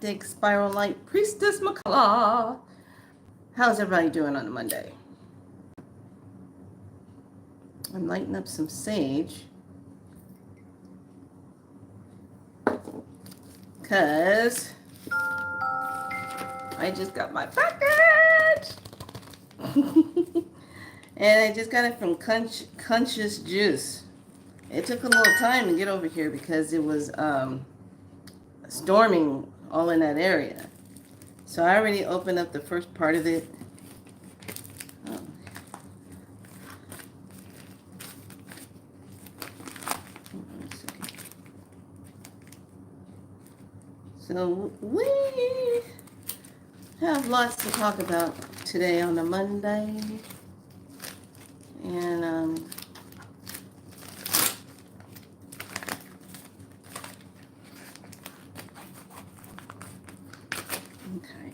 Galactic Spiral Light Priestess Makala. How's everybody doing on a Monday? I'm lighting up some sage because I just got my package. And I just got it from Conscious Juice. It took a little time to get over here because it was storming all in that area. So I already opened up the first part of it. Oh. Hold on a second. So we have lots to talk about today on a Monday. And okay.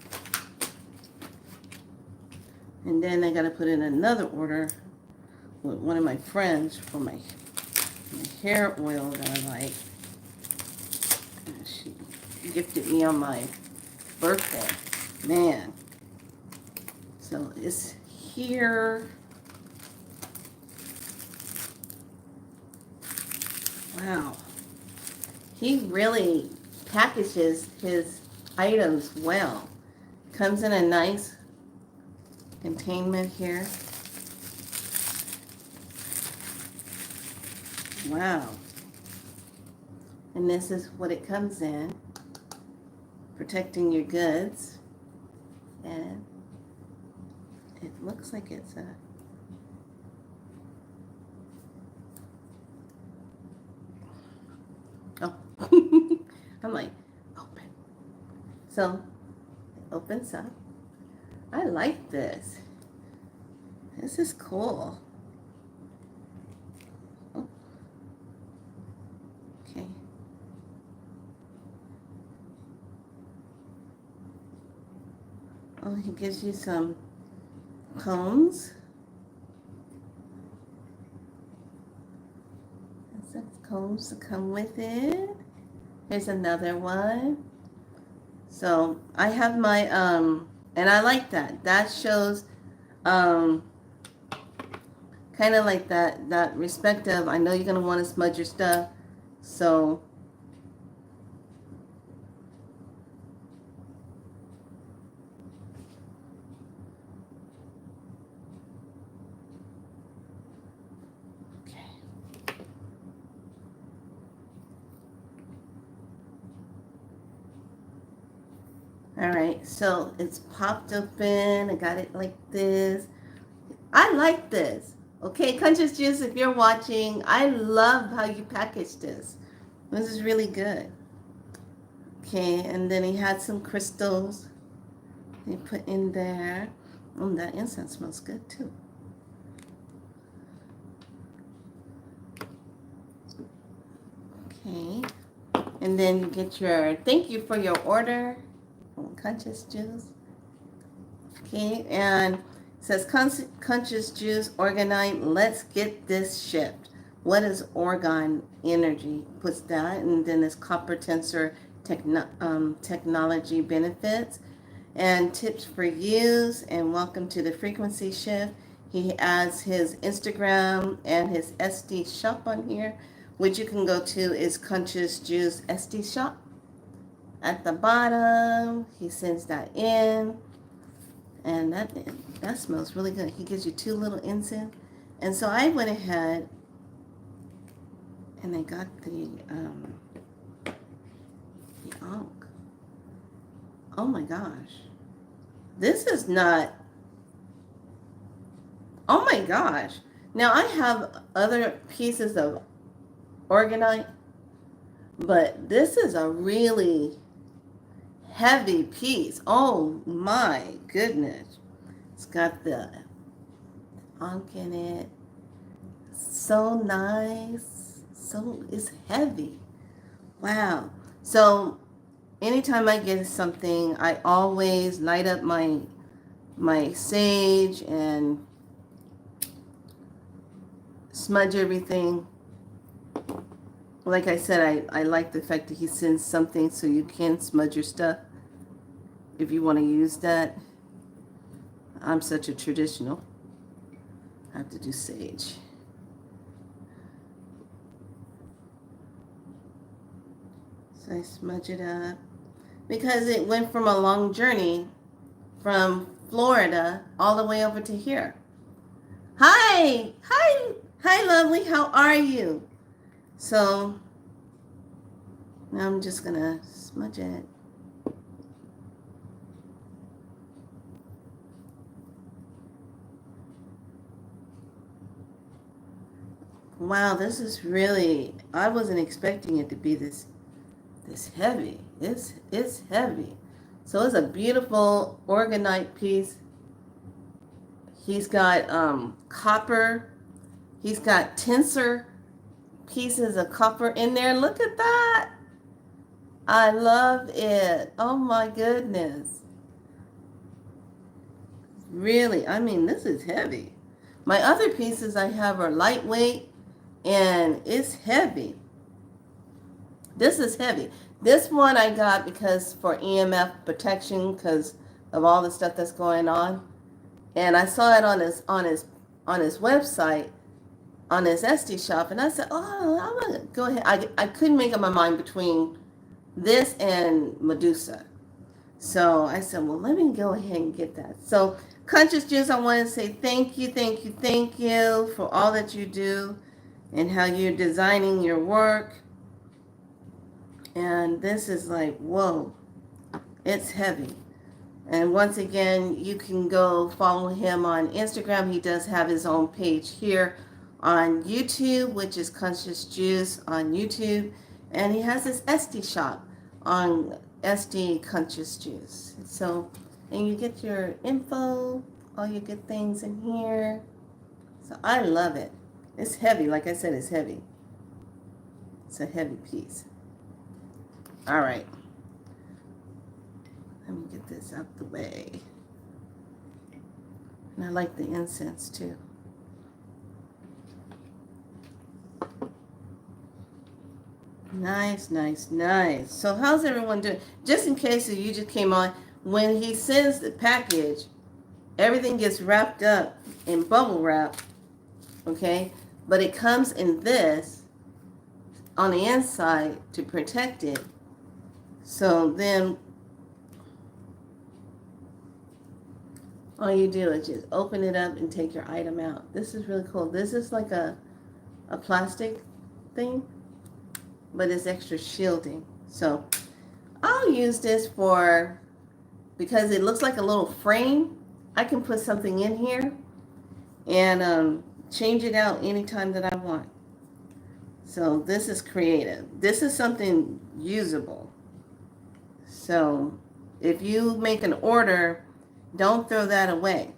And then I got to put in another order with one of my friends for my hair oil that I like. She gifted me on my birthday. Man. So it's here. Wow. He really packages his items well. Comes in a nice containment here. Wow. And this is what it comes in. Protecting your goods. And it looks like it's a oh. I'm like, open. So it opens up. I like this. This is cool. Oh. Okay. Oh, he gives you some combs. Some combs to come with it. Here's another one. So I have my and I like that. That shows kind of like that respect of, I know you're gonna want to smudge your stuff, so all right, so it's popped open. I got it like this. I like this. Okay, Conscious Juice, if you're watching, I love how you package this. This is really good. Okay, and then he had some crystals he put in there. Oh, that incense smells good too. Okay, and then you get your thank you for your order. Conscious Juice. Okay, and it says Conscious Juice, Orgonite, let's get this shipped. What is Orgone Energy? Puts that, and then it's copper tensor technology benefits and tips for use, and welcome to the frequency shift. He adds his Instagram and his SD shop on here, which you can go to is Conscious Juice SD shop. At the bottom, he sends that in, and that smells really good. He gives you 2 little incense, and so I went ahead and I got the Ankh. Oh my gosh, this is not. Oh my gosh! Now I have other pieces of Orgonite, but this is a really heavy piece. Oh my goodness. It's got the Ankh in it. So nice. So it's heavy. Wow. So anytime I get something, I always light up my sage and smudge everything. Like I said, I like the fact that he sends something so you can smudge your stuff. if you want to use that. I'm such a traditional. I have to do sage. So I smudge it up because it went from a long journey from Florida all the way over to here. Hi, lovely. How are you? So now I'm just gonna smudge it. Wow, this is really, I wasn't expecting it to be this heavy. It's heavy. So it's a beautiful orgonite piece. He's got copper. He's got tensor pieces of copper in there. Look at that. I love it. Oh my goodness. Really, I mean, this is heavy. My other pieces I have are lightweight and it's heavy. This is heavy. This one I got because for EMF protection because of all the stuff that's going on. And I saw it on his website, on his Etsy shop, and I said, "Oh, I'm gonna go ahead." I couldn't make up my mind between this and Medusa, so I said, "Well, let me go ahead and get that." So, Conscious Juice, I want to say thank you for all that you do, and how you're designing your work. And this is like, whoa, it's heavy. And once again, you can go follow him on Instagram. He does have his own page here on YouTube, which is Conscious Juice on YouTube. And he has his SD shop on SD Conscious Juice. So, and you get your info, all your good things in here. So I love it. It's heavy. Like I said, it's heavy. It's a heavy piece. All right. Let me get this out the way. And I like the incense too. Nice. So how's everyone doing? Just in case if you just came on, when he sends the package, everything gets wrapped up in bubble wrap, okay? But it comes in this on the inside to protect it. So then all you do is just open it up and take your item out. This is really cool. This is like a plastic thing, but it's extra shielding. So I'll use this because it looks like a little frame. I can put something in here and change it out anytime that I want. So this is creative. This is something usable. So if you make an order, don't throw that away.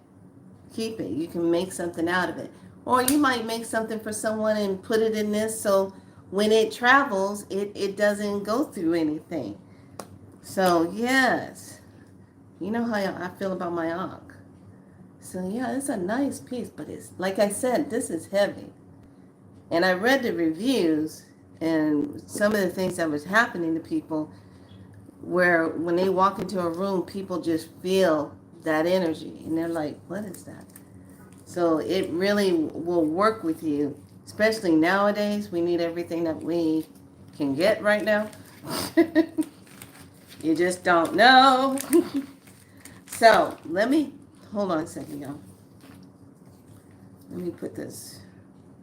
Keep it. You can make something out of it. Or you might make something for someone and put it in this so when it travels, it doesn't go through anything. So yes, you know how I feel about my Ankh. So yeah, it's a nice piece, but it's like I said, this is heavy. And I read the reviews and some of the things that was happening to people where when they walk into a room, people just feel that energy and they're like, what is that? So it really will work with you, especially nowadays. We need everything that we can get right now. You just don't know. So hold on a second, y'all. Let me put this.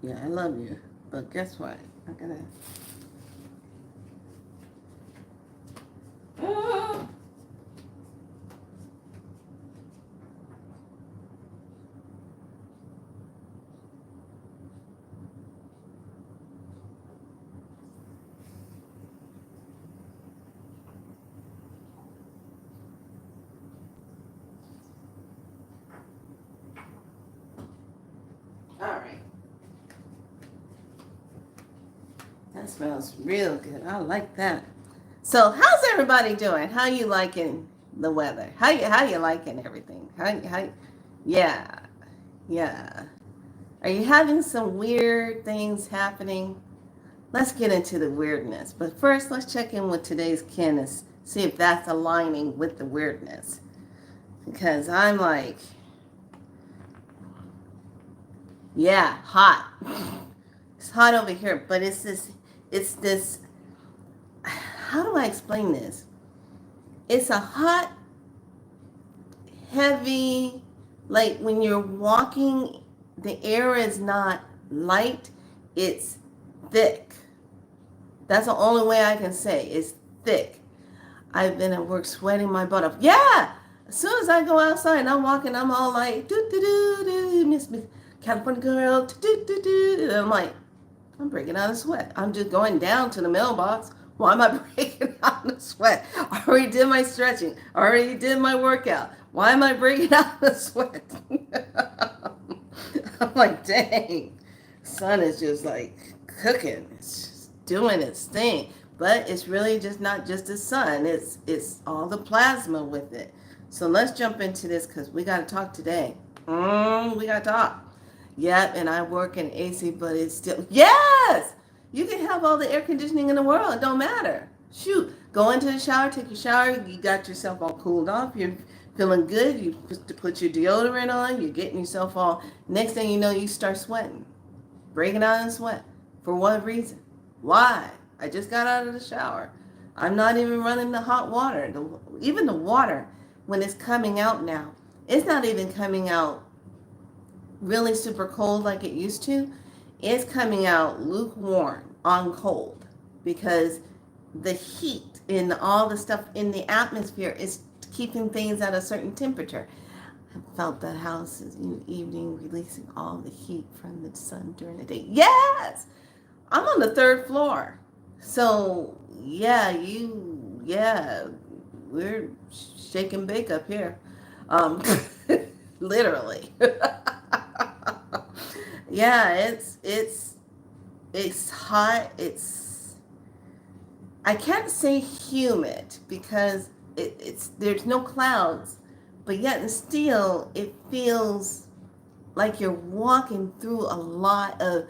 Yeah, I love you, but guess what? I gotta. All right. That smells real good. I like that. So how's everybody doing? How you liking the weather? How you liking everything? Yeah. Are you having some weird things happening? Let's get into the weirdness. But first, let's check in with today's kin See if that's aligning with the weirdness. Because I'm like, yeah, hot. It's hot over here, but it's this, how do I explain this? It's a hot, heavy, like when you're walking, the air is not light, it's thick. That's the only way I can say. It's thick. I've been at work sweating my butt off. Yeah! As soon as I go outside and I'm walking, I'm all like, do, Miss California girl, do. And I'm like, I'm breaking out of sweat. I'm just going down to the mailbox. Why am I breaking out of sweat? I already did my stretching. I already did my workout. Why am I breaking out of sweat? I'm like, dang. Sun is just like cooking. It's just doing its thing. But it's really just not just the sun. It's all the plasma with it. So let's jump into this because we got to talk today. We got to talk. Yep, and I work in AC, but it's still, yes! You can have all the air conditioning in the world. It don't matter. Shoot, go into the shower, take your shower. You got yourself all cooled off. You're feeling good. You put your deodorant on. You're getting yourself all, next thing you know, you start sweating. Breaking out in sweat. For what reason? Why? I just got out of the shower. I'm not even running the hot water. Even the water, when it's coming out now, it's not even coming out really super cold like it used to. It's coming out lukewarm on cold because the heat and all the stuff in the atmosphere is keeping things at a certain temperature. I felt the house is in the evening releasing all the heat from the sun during the day. Yes! I'm on the 3rd floor. So, yeah, we're shake and bake up here. Literally. Yeah, it's hot. I can't say humid because it's there's no clouds, but yet and still it feels like you're walking through a lot of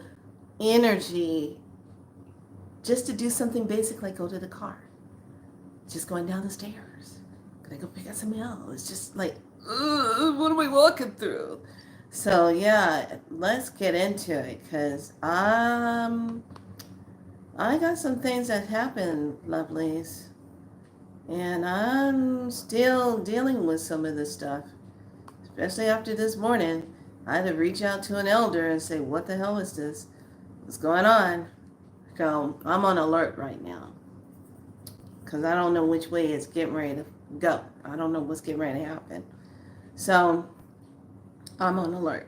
energy just to do something basic like go to the car. Just going down the stairs. Gonna go pick up some mail. It's just like, what am I walking through? So yeah, let's get into it because I got some things that happened, lovelies, and I'm still dealing with some of this stuff, especially after this morning. I had to reach out to an elder and say, what the hell is this? What's going on? So I'm on alert right now because I don't know which way it's getting ready to go. I don't know what's getting ready to happen. So I'm on alert.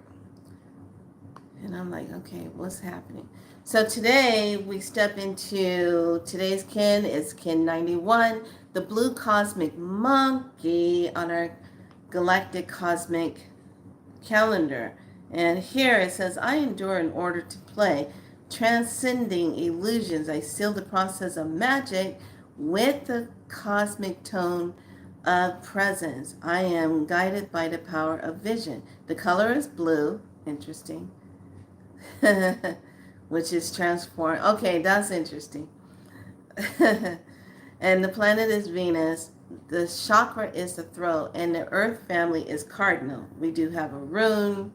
And I'm like, okay, what's happening? So today we step into today's kin is kin 91, the blue cosmic monkey on our galactic cosmic calendar. And here it says, I endure in order to play, transcending illusions. I seal the process of magic with the cosmic tone of presence. I am guided by the power of vision. The color is blue. Interesting. Which is transformed. Okay, that's interesting. And the planet is Venus. The chakra is the throat. And the earth family is cardinal. We do have a rune.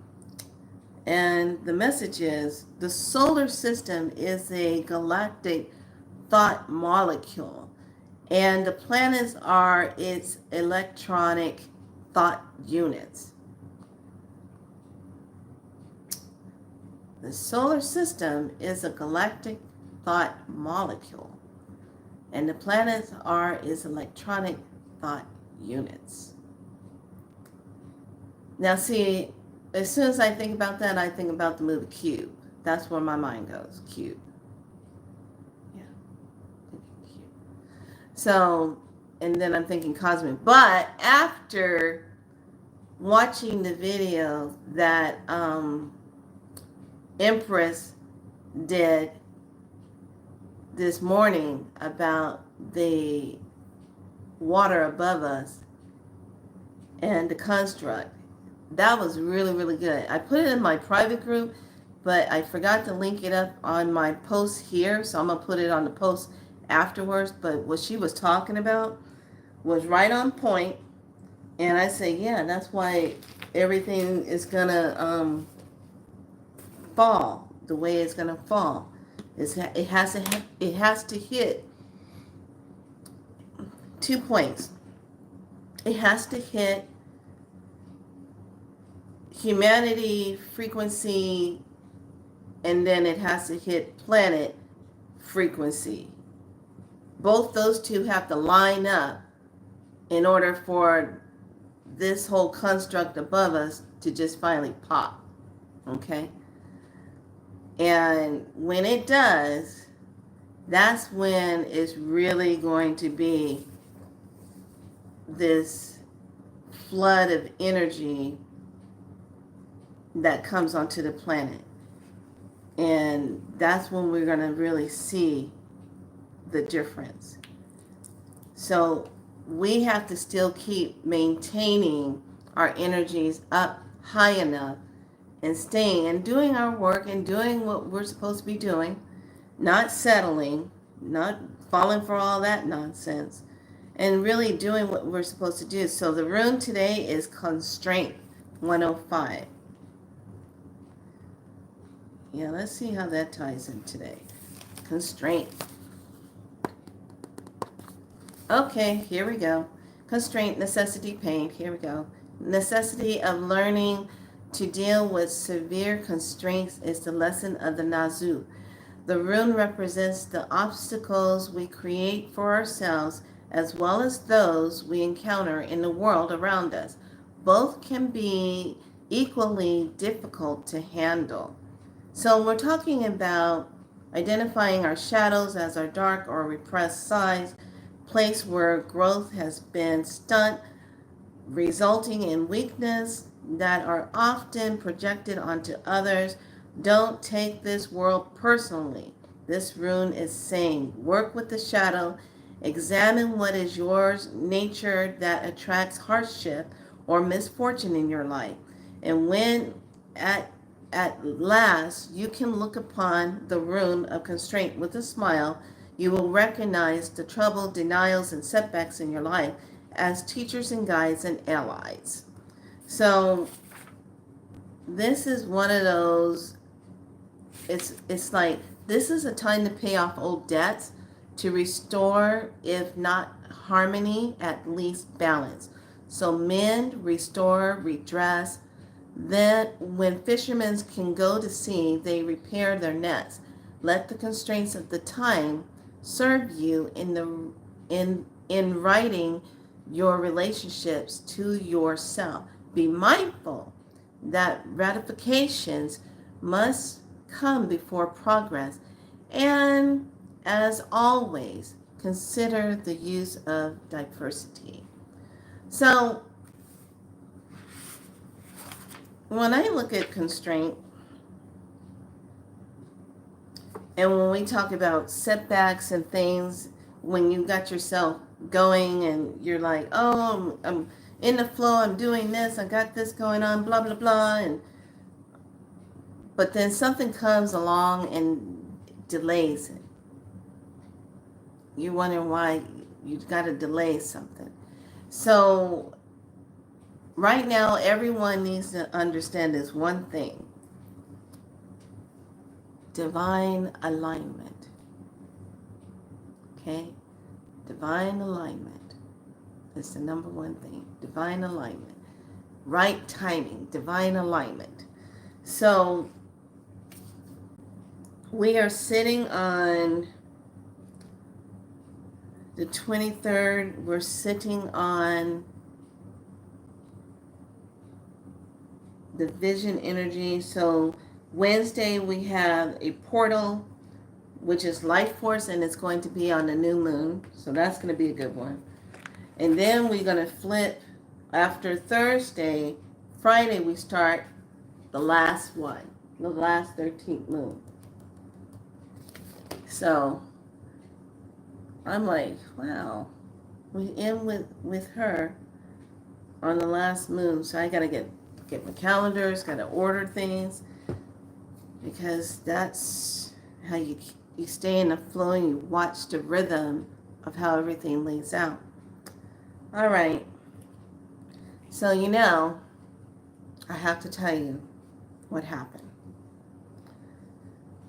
And the message is the solar system is a galactic thought molecule. And the planets are its electronic thought units. The solar system is a galactic thought molecule. And the planets are its electronic thought units. Now see, as soon as I think about that, I think about the movie Cube. That's where my mind goes, Cube. Yeah, Cube. So, and then I'm thinking cosmic. But after watching the video that Empress did this morning about the water above us and the construct, that was really, really good. I put it in my private group, but I forgot to link it up on my post here, so I'm going to put it on the post afterwards. But what she was talking about, was right on point. And I say, yeah, that's why everything is going to fall the way it's going to fall. It has to hit 2 points. It has to hit humanity frequency, and then it has to hit planet frequency. Both those two have to line up in order for this whole construct above us to just finally pop. Okay? And when it does, that's when it's really going to be this flood of energy that comes onto the planet. And that's when we're going to really see the difference. So we have to still keep maintaining our energies up high enough and staying and doing our work and doing what we're supposed to be doing, not settling, not falling for all that nonsense, and really doing what we're supposed to do. So the rune today is Constraint 105. Yeah, let's see how that ties in today. Constraint. Okay, here we go. Constraint, necessity, pain. Here we go. Necessity of learning to deal with severe constraints is the lesson of the Nazu. The rune represents the obstacles we create for ourselves as well as those we encounter in the world around us. Both can be equally difficult to handle. So we're talking about identifying our shadows as our dark or repressed sides, place where growth has been stunted, resulting in weakness that are often projected onto others. Don't take this world personally. This rune is saying, work with the shadow, examine what is yours, nature that attracts hardship or misfortune in your life. And when at last you can look upon the rune of constraint with a smile, you will recognize the trouble, denials, and setbacks in your life as teachers and guides and allies. So this is one of those, it's like, this is a time to pay off old debts, to restore, if not harmony, at least balance. So mend, restore, redress. Then when fishermen can go to sea, they repair their nets. Let the constraints of the time serve you in writing your relationships to yourself. Be mindful that ratifications must come before progress, and as always, consider the use of diversity. So when I look at constraint, and when we talk about setbacks and things, when you got yourself going and you're like, oh, I'm in the flow, I'm doing this, I got this going on, blah, blah, blah. But then something comes along and delays it. You wonder why you've got to delay something. So right now, everyone needs to understand this one thing. Divine alignment. Okay? Divine alignment is the number one thing. Divine alignment. Right timing. Divine alignment. So we are sitting on the 23rd. We're sitting on the vision energy. So Wednesday we have a portal, which is life force, and it's going to be on the new moon. So that's going to be a good one. And then we're going to flip after Thursday. Friday we start the last one, the last 13th moon. So I'm like, wow, we end with her on the last moon. So I got to get my calendars, got to order things, because that's how you stay in the flow and you watch the rhythm of how everything lays out. All right. So, I have to tell you what happened.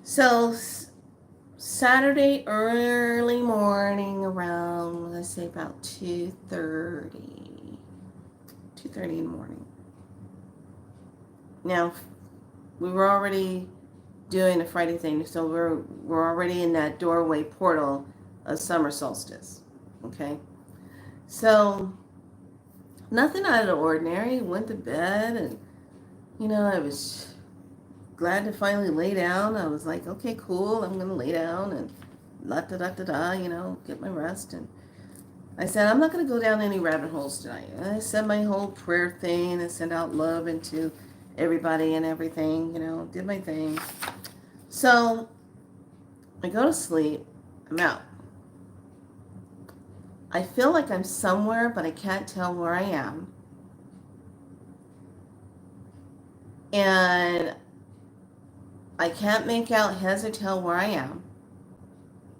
So, Saturday early morning around, let's say about 2:30 in the morning. Now, we were already doing the Friday thing, so we're already in that doorway portal of summer solstice. Okay? So, nothing out of the ordinary. Went to bed and, I was glad to finally lay down. I was like, okay, cool. I'm going to lay down and get my rest. And I said, I'm not going to go down any rabbit holes tonight. I said my whole prayer thing and sent out love into everybody and everything, did my thing. So I go to sleep. I'm out. I feel like I'm somewhere, but I can't tell where I am. And I can't make out heads or tail where I am,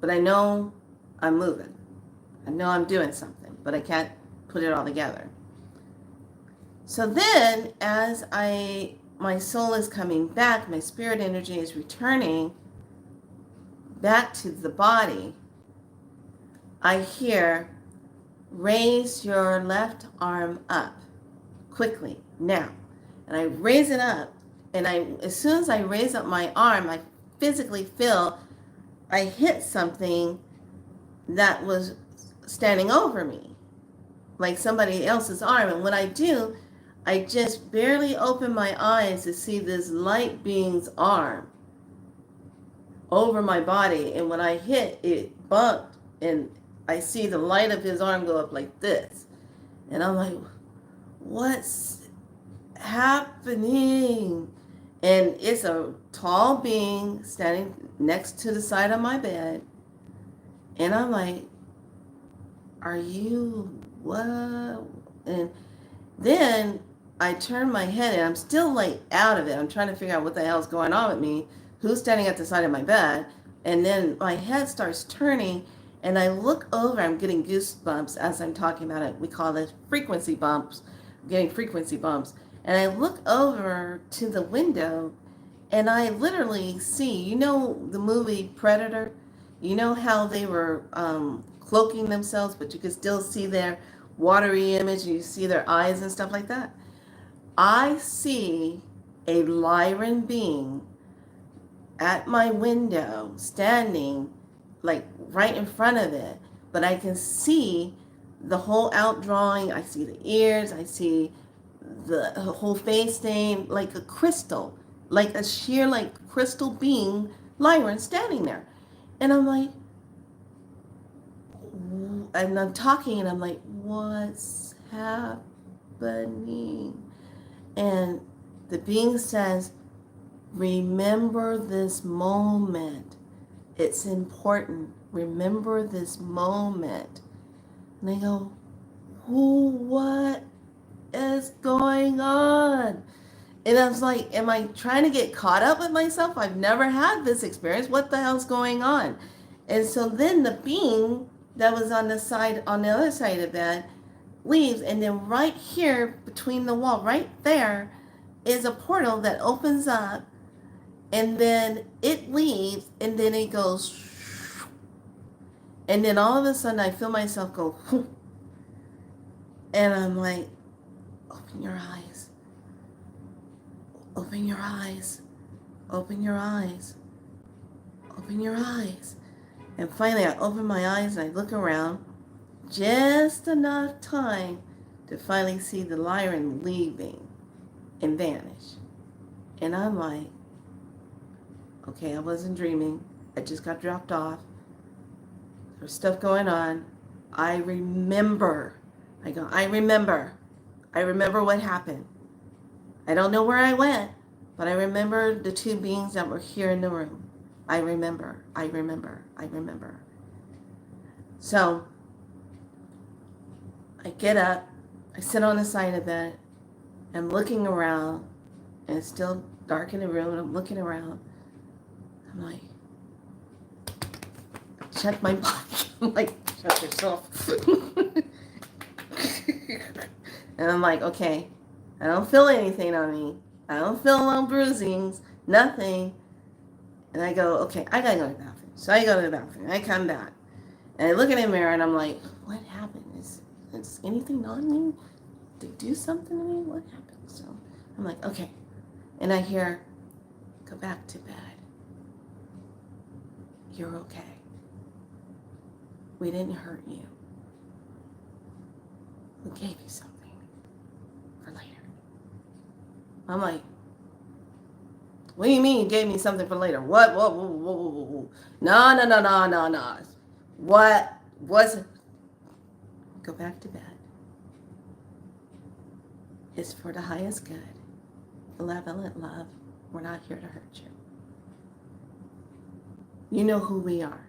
but I know I'm moving. I know I'm doing something, but I can't put it all together. So then, as my soul is coming back, my spirit energy is returning back to the body, I hear, raise your left arm up quickly now. And I raise it up, and as soon as I raise up my arm, I physically feel I hit something that was standing over me, like somebody else's arm. And when I do, I just barely open my eyes to see this light being's arm over my body. And when I hit, it bumped, and I see the light of his arm go up like this. And I'm like, what's happening? And it's a tall being standing next to the side of my bed. And I'm like, are you what? And then I turn my head, and I'm still like out of it. I'm trying to figure out what the hell's going on with me, who's standing at the side of my bed. And then my head starts turning, and I look over. I'm getting goosebumps as I'm talking about it. We call this frequency bumps. I'm getting frequency bumps. And I look over to the window, and I literally see, the movie Predator? You know how they were cloaking themselves, but you could still see their watery image, and you see their eyes and stuff like that? I see a Lyran being at my window, standing like right in front of it, but I can see the whole outdrawing. I see the ears, I see the whole face thing, like a crystal, like a sheer like crystal being, Lyran, standing there. And I'm like, and I'm talking, and I'm like, what's happening? And the being says, remember this moment. It's important. Remember this moment. And I go, what is going on? And I was like, am I trying to get caught up with myself? I've never had this experience. What the hell's going on? And so then the being that was on the other side of that leaves, and then right here between the wall, right there, is a portal that opens up, and then it leaves, and then it goes, and then all of a sudden I feel myself go, and I'm like, open your eyes, open your eyes, open your eyes, open your eyes. And finally I open my eyes, and I look around, just enough time to finally see the Lyran leaving and vanish. And I'm like, okay, I wasn't dreaming. I just got dropped off. There's stuff going on. I remember. I go, I remember. I remember what happened. I don't know where I went, but I remember the two beings that were here in the room. I remember. I remember. I remember. So I get up. I sit on the side of it. I'm looking around, and it's still dark in the room, and I'm looking around. I'm like, check my body. I'm like, shut yourself. And I'm like, okay, I don't feel anything on me. I don't feel no bruisings, nothing. And I go, okay, I gotta go to the bathroom. So I go to the bathroom. I come back. And I look in the mirror and I'm like, what happened? Is anything on me? Did they do something to me? What happened? So I'm like, okay. And I hear, go back to bed. You're okay. We didn't hurt you. We gave you something for later. I'm like, what do you mean you gave me something for later? What? Whoa. No. What was it? Go back to bed. It's for the highest good. Benevolent love. We're not here to hurt you. You know who we are.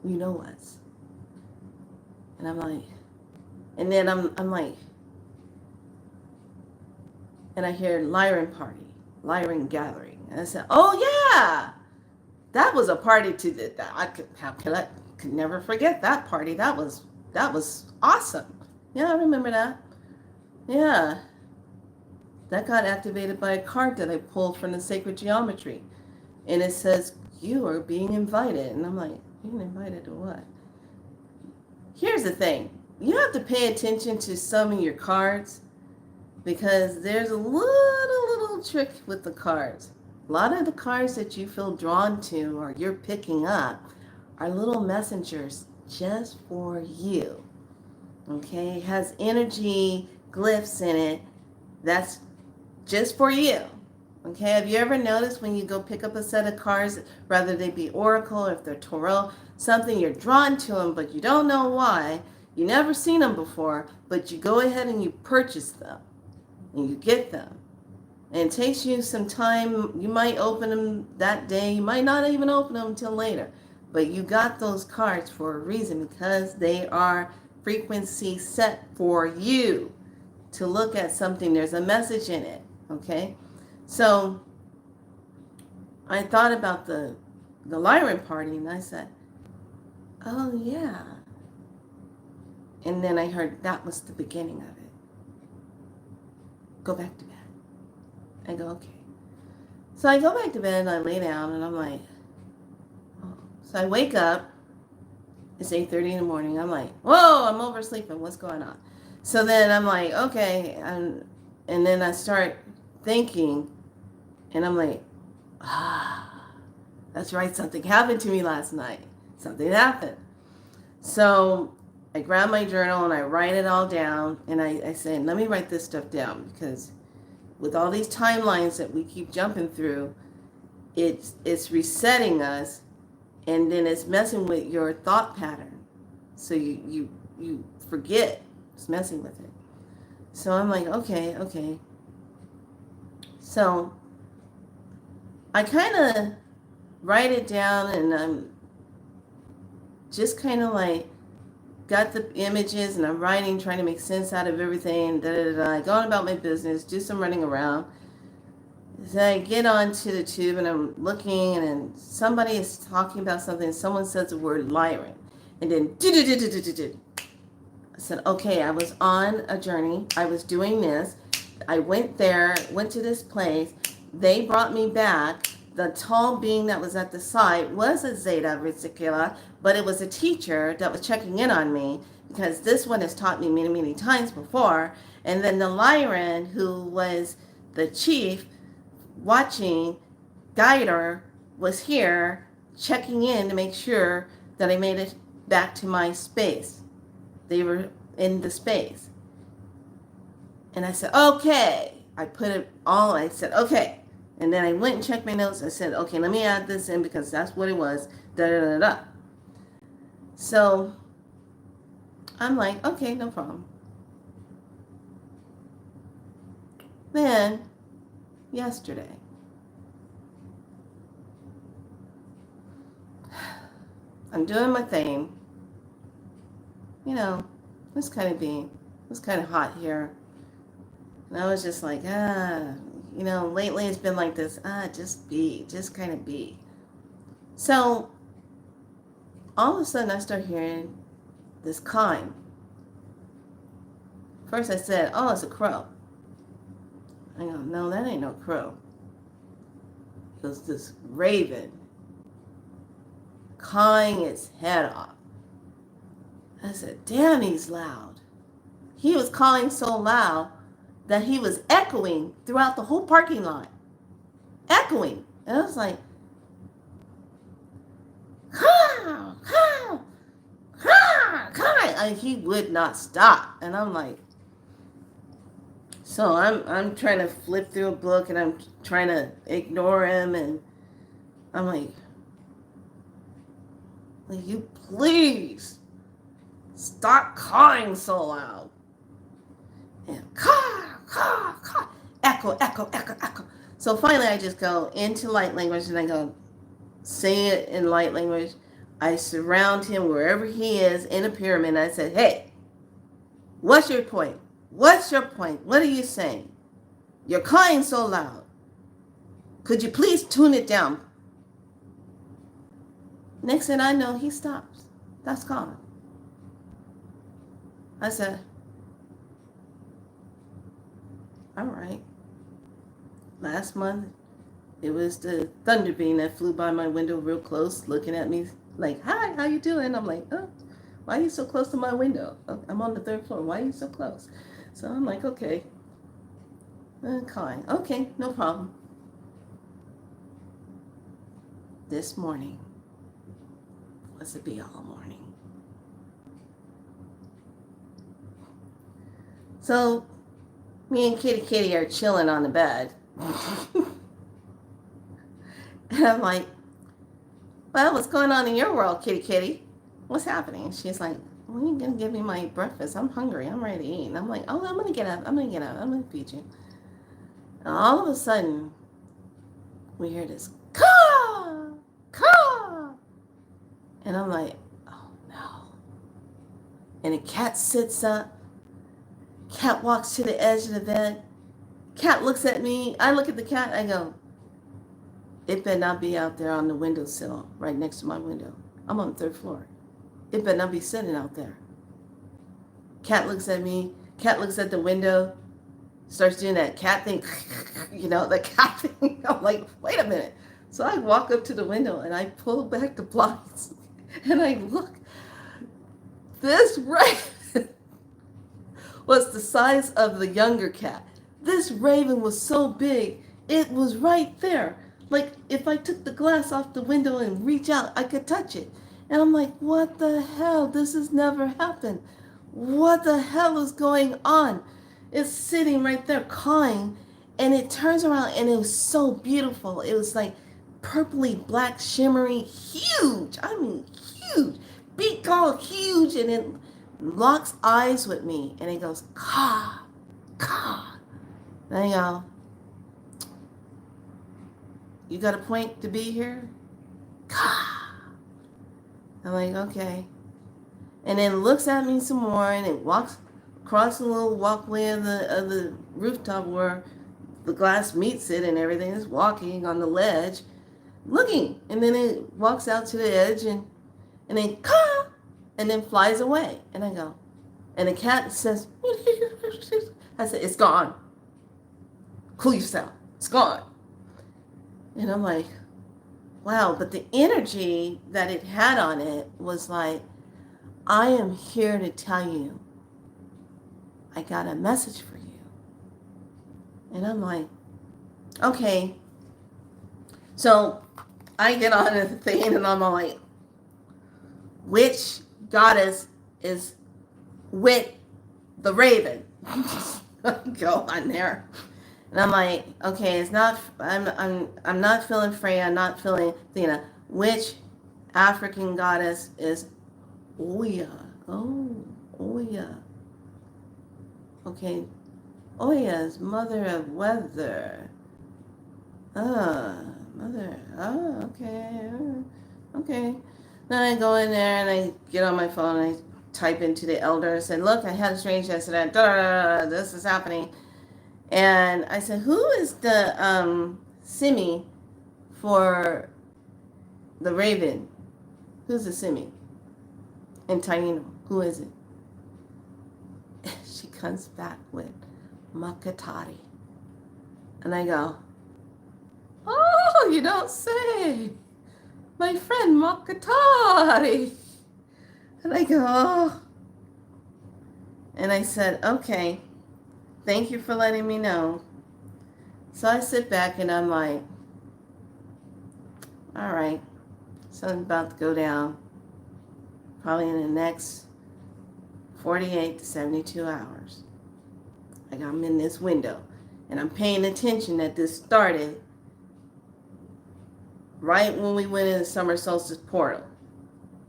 You know us. And I'm like, and then I'm like, and I hear Lyran party, Lyran gathering. And I said, oh yeah, that was a party I could never forget that party. That was awesome. Yeah, I remember that. Yeah. That got activated by a card that I pulled from the sacred geometry. And it says, you are being invited. And I'm like, being invited to what? Here's the thing. You have to pay attention to some of your cards because there's a little trick with the cards. A lot of the cards that you feel drawn to or you're picking up are little messengers just for you. Okay? It has energy glyphs in it. That's just for you. Okay? Have you ever noticed when you go pick up a set of cards, whether they be Oracle or if they're Tarot, something you're drawn to them, but you don't know why. You never seen them before, but you go ahead and you purchase them and you get them. And it takes you some time. You might open them that day. You might not even open them until later. But you got those cards for a reason because they are frequency set for you to look at something. There's a message in it. Okay? So I thought about the Lyran party and I said, oh yeah. And then I heard that was the beginning of it. Go back to bed. I go, okay. So I go back to bed and I lay down and I'm like, oh. So I wake up. It's 8:30 in the morning. I'm like, whoa, I'm oversleeping. What's going on? So then I'm like, okay. And then I start thinking and I'm like, that's right. Something happened to me last night. Something happened. So I grab my journal and I write it all down and I say, let me write this stuff down because with all these timelines that we keep jumping through, it's resetting us and then it's messing with your thought pattern. So you forget. It's messing with it. So I'm like, okay. So I kind of write it down and I'm just kind of like got the images and I'm writing, trying to make sense out of everything. I go on about my business, do some running around. So I get onto the tube and I'm looking and then somebody is talking about something. Someone says the word Lyran. And then I said, okay, I was on a journey. I was doing this. I went there, went to this place. They brought me back. The tall being that was at the site was a Zeta Reticula, but it was a teacher that was checking in on me because this one has taught me many times before. And then the Lyran, who was the chief watching, guider, was here checking in to make sure that I made it back to my space. They were in the space. And I said, okay. I put it all, I said, okay. And then I went and checked my notes. I said, okay, let me add this in because that's what it was. So I'm like, okay, no problem. Then yesterday, I'm doing my thing. You know, it was kind of hot here. And I was just like, lately it's been like this, just kind of be. So all of a sudden I start hearing this climb. first I said, oh, it's a crow. I go, no, that ain't no crow. It was this raven cawing its head off. I said, damn, he's loud. He was calling so loud that he was echoing throughout the whole parking lot. Echoing. And I was like, caw, caw, caw, caw. And he would not stop. And I'm like, so I'm trying to flip through a book and I'm trying to ignore him, and I'm like, will you please stop cawing so loud? And caw, caw, caw, echo, echo, echo, echo. So finally I just go into light language and I go, say it in light language. I surround him wherever he is in a pyramid. And I said, hey, what's your point? What's your point? What are you saying? You're cawing so loud. Could you please tune it down? Next thing I know, he stops. That's cawing. I said, all right. Last month, it was the thunder beam that flew by my window real close, looking at me like, hi, how you doing? I'm like, oh, why are you so close to my window? Oh, I'm on the 3rd floor. Why are you so close? So I'm like, okay. Cawing. Okay, no problem. This morning was the be-all morning. So me and Kitty are chilling on the bed. And I'm like, well, what's going on in your world, Kitty? What's happening? She's like, when are you going to give me my breakfast? I'm hungry. I'm ready to eat. And I'm like, oh, I'm going to get up. I'm going to feed you. And all of a sudden, we hear this, caw, caw. And I'm like, oh, no. And the cat sits up. Cat walks to the edge of the bed. Cat looks at me. I look at the cat. I go, it better not be out there on the windowsill right next to my window. I'm on the 3rd floor. It better not be sitting out there. Cat looks at me. Cat looks at the window. Starts doing that cat thing. The cat thing. I'm like, wait a minute. So I walk up to the window and I pull back the blinds. And I look. This raven was the size of the younger cat. This raven was so big, it was right there. Like, if I took the glass off the window and reach out, I could touch it. And I'm like, what the hell? This has never happened. What the hell is going on? It's sitting right there cawing, and it turns around, and it was so beautiful. It was like purpley black, shimmery, huge. I mean, huge. Big, tall, huge. And it locks eyes with me, and it goes, caw, caw. And I go, you got a point to be here? Caw. I'm like, okay. And then looks at me some more, and it walks across the little walkway of the rooftop where the glass meets it and everything. Is walking on the ledge, looking. And then it walks out to the edge and then caw, and then flies away. And I go, and the cat says, I said, it's gone. Cool yourself. It's gone. And I'm like, wow. But the energy that it had on it was like, I am here to tell you I got a message for you. And I'm like, okay. So I get on the thing and I'm like, which goddess is with the raven? Go on there. And I'm like, okay, it's not, I'm not feeling Freya, I'm not feeling Athena. Which African goddess is Oya? Oh, Oya. Okay, Oya is mother of weather. Mother, okay. Then I go in there and I get on my phone and I type into the elder and said, look, I had a strange incident. This is happening. And I said, who is the Simi for the raven? Who's the Simi? And Taino, who is it? she comes back with Makatari. And I go, oh, you don't say. My friend Makatari. And I go, oh. And I said, okay, thank you for letting me know. So I sit back and I'm like, all right, something's about to go down. Probably in the next 48 to 72 hours. Like I'm in this window and I'm paying attention that this started right when we went in the summer solstice portal.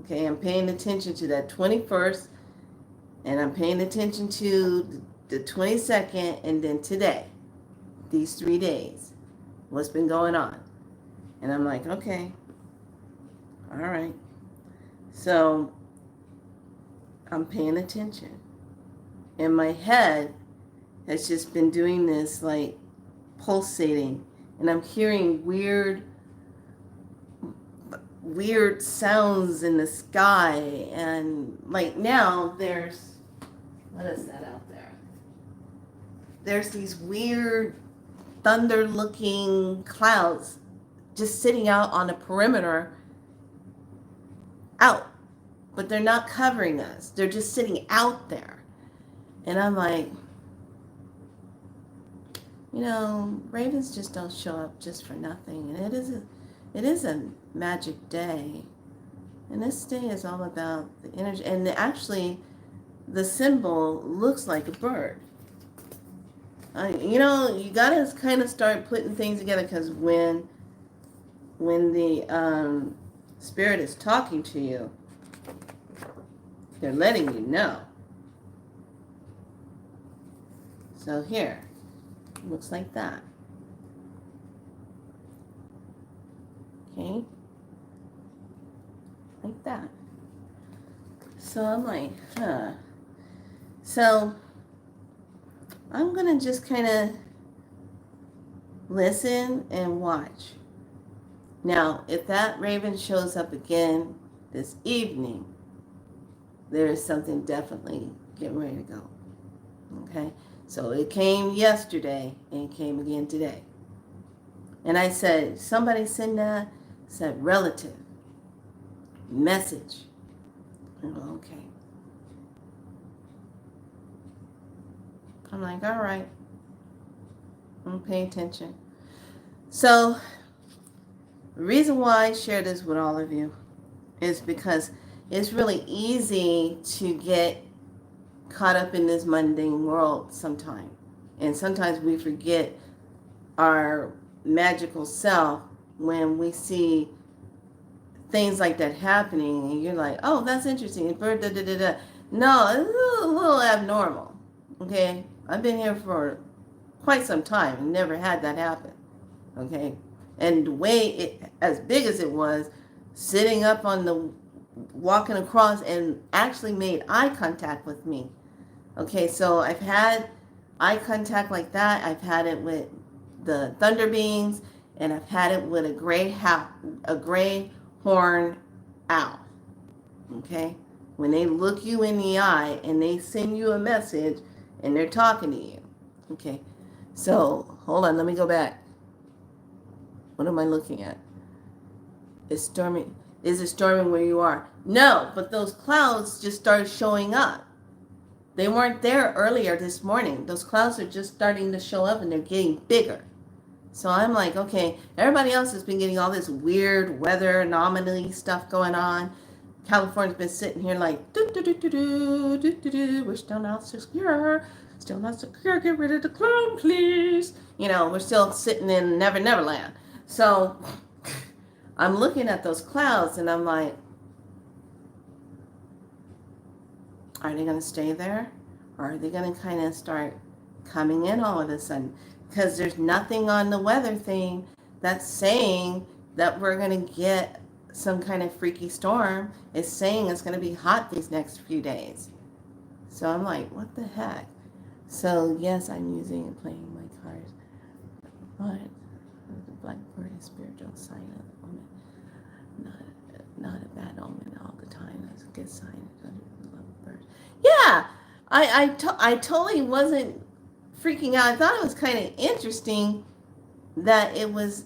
Okay, I'm paying attention to that 21st and I'm paying attention to the 22nd and then today. These 3 days. What's been going on? And I'm like, okay, all right. So I'm paying attention. And my head has just been doing this like pulsating. And I'm hearing weird sounds in the sky. And like now there's, what is that out there? There's these weird thunder looking clouds just sitting out on the perimeter out, but they're not covering us. They're just sitting out there. And I'm like, you know, ravens just don't show up just for nothing. And it is a magic day. And this day is all about the energy. And actually, the symbol looks like a bird. You know, you got to kind of start putting things together, because when the spirit is talking to you, they're letting you know. So here, it looks like that. Okay? Like that. So I'm like, huh. So I'm going to just kind of listen and watch. Now, if that raven shows up again this evening, there is something definitely getting ready to go. Okay? So it came yesterday and it came again today. And I said, somebody send that? I said, relative. Message. I go, okay. I'm like, all right. I'm paying attention. So the reason why I share this with all of you is because it's really easy to get caught up in this mundane world sometimes. And sometimes we forget our magical self when we see things like that happening, and you're like, oh, that's interesting. No, it's a little abnormal. Okay? I've been here for quite some time and never had that happen. Okay? And the way it, as big as it was, sitting up on the, walking across and actually made eye contact with me. Okay, so I've had eye contact like that. I've had it with the thunder beings, and I've had it with a gray horned owl. Okay, when they look you in the eye and they send you a message and they're talking to you. Okay, so hold on, let me go back. What am I looking at? It's storming. Is it storming where you are? No, but those clouds just started showing up. They weren't there earlier this morning. Those clouds are just starting to show up and they're getting bigger. So I'm like, okay, everybody else has been getting all this weird weather anomaly stuff going on. California's been sitting here like, we're still not secure. Still not secure. Get rid of the clown, please. You know, we're still sitting in Never Never Land. So I'm looking at those clouds and I'm like, are they going to stay there? Or are they going to kind of start coming in all of a sudden? Because there's nothing on the weather thing that's saying that we're going to get some kind of freaky storm. It's saying it's going to be hot these next few days. So I'm like, what the heck? So yes, I'm using and playing my cards. But the blackbird is spiritual sign of the omen. Not a bad omen all the time. That's a good sign. Yeah, I totally wasn't freaking out. I thought it was kind of interesting that it was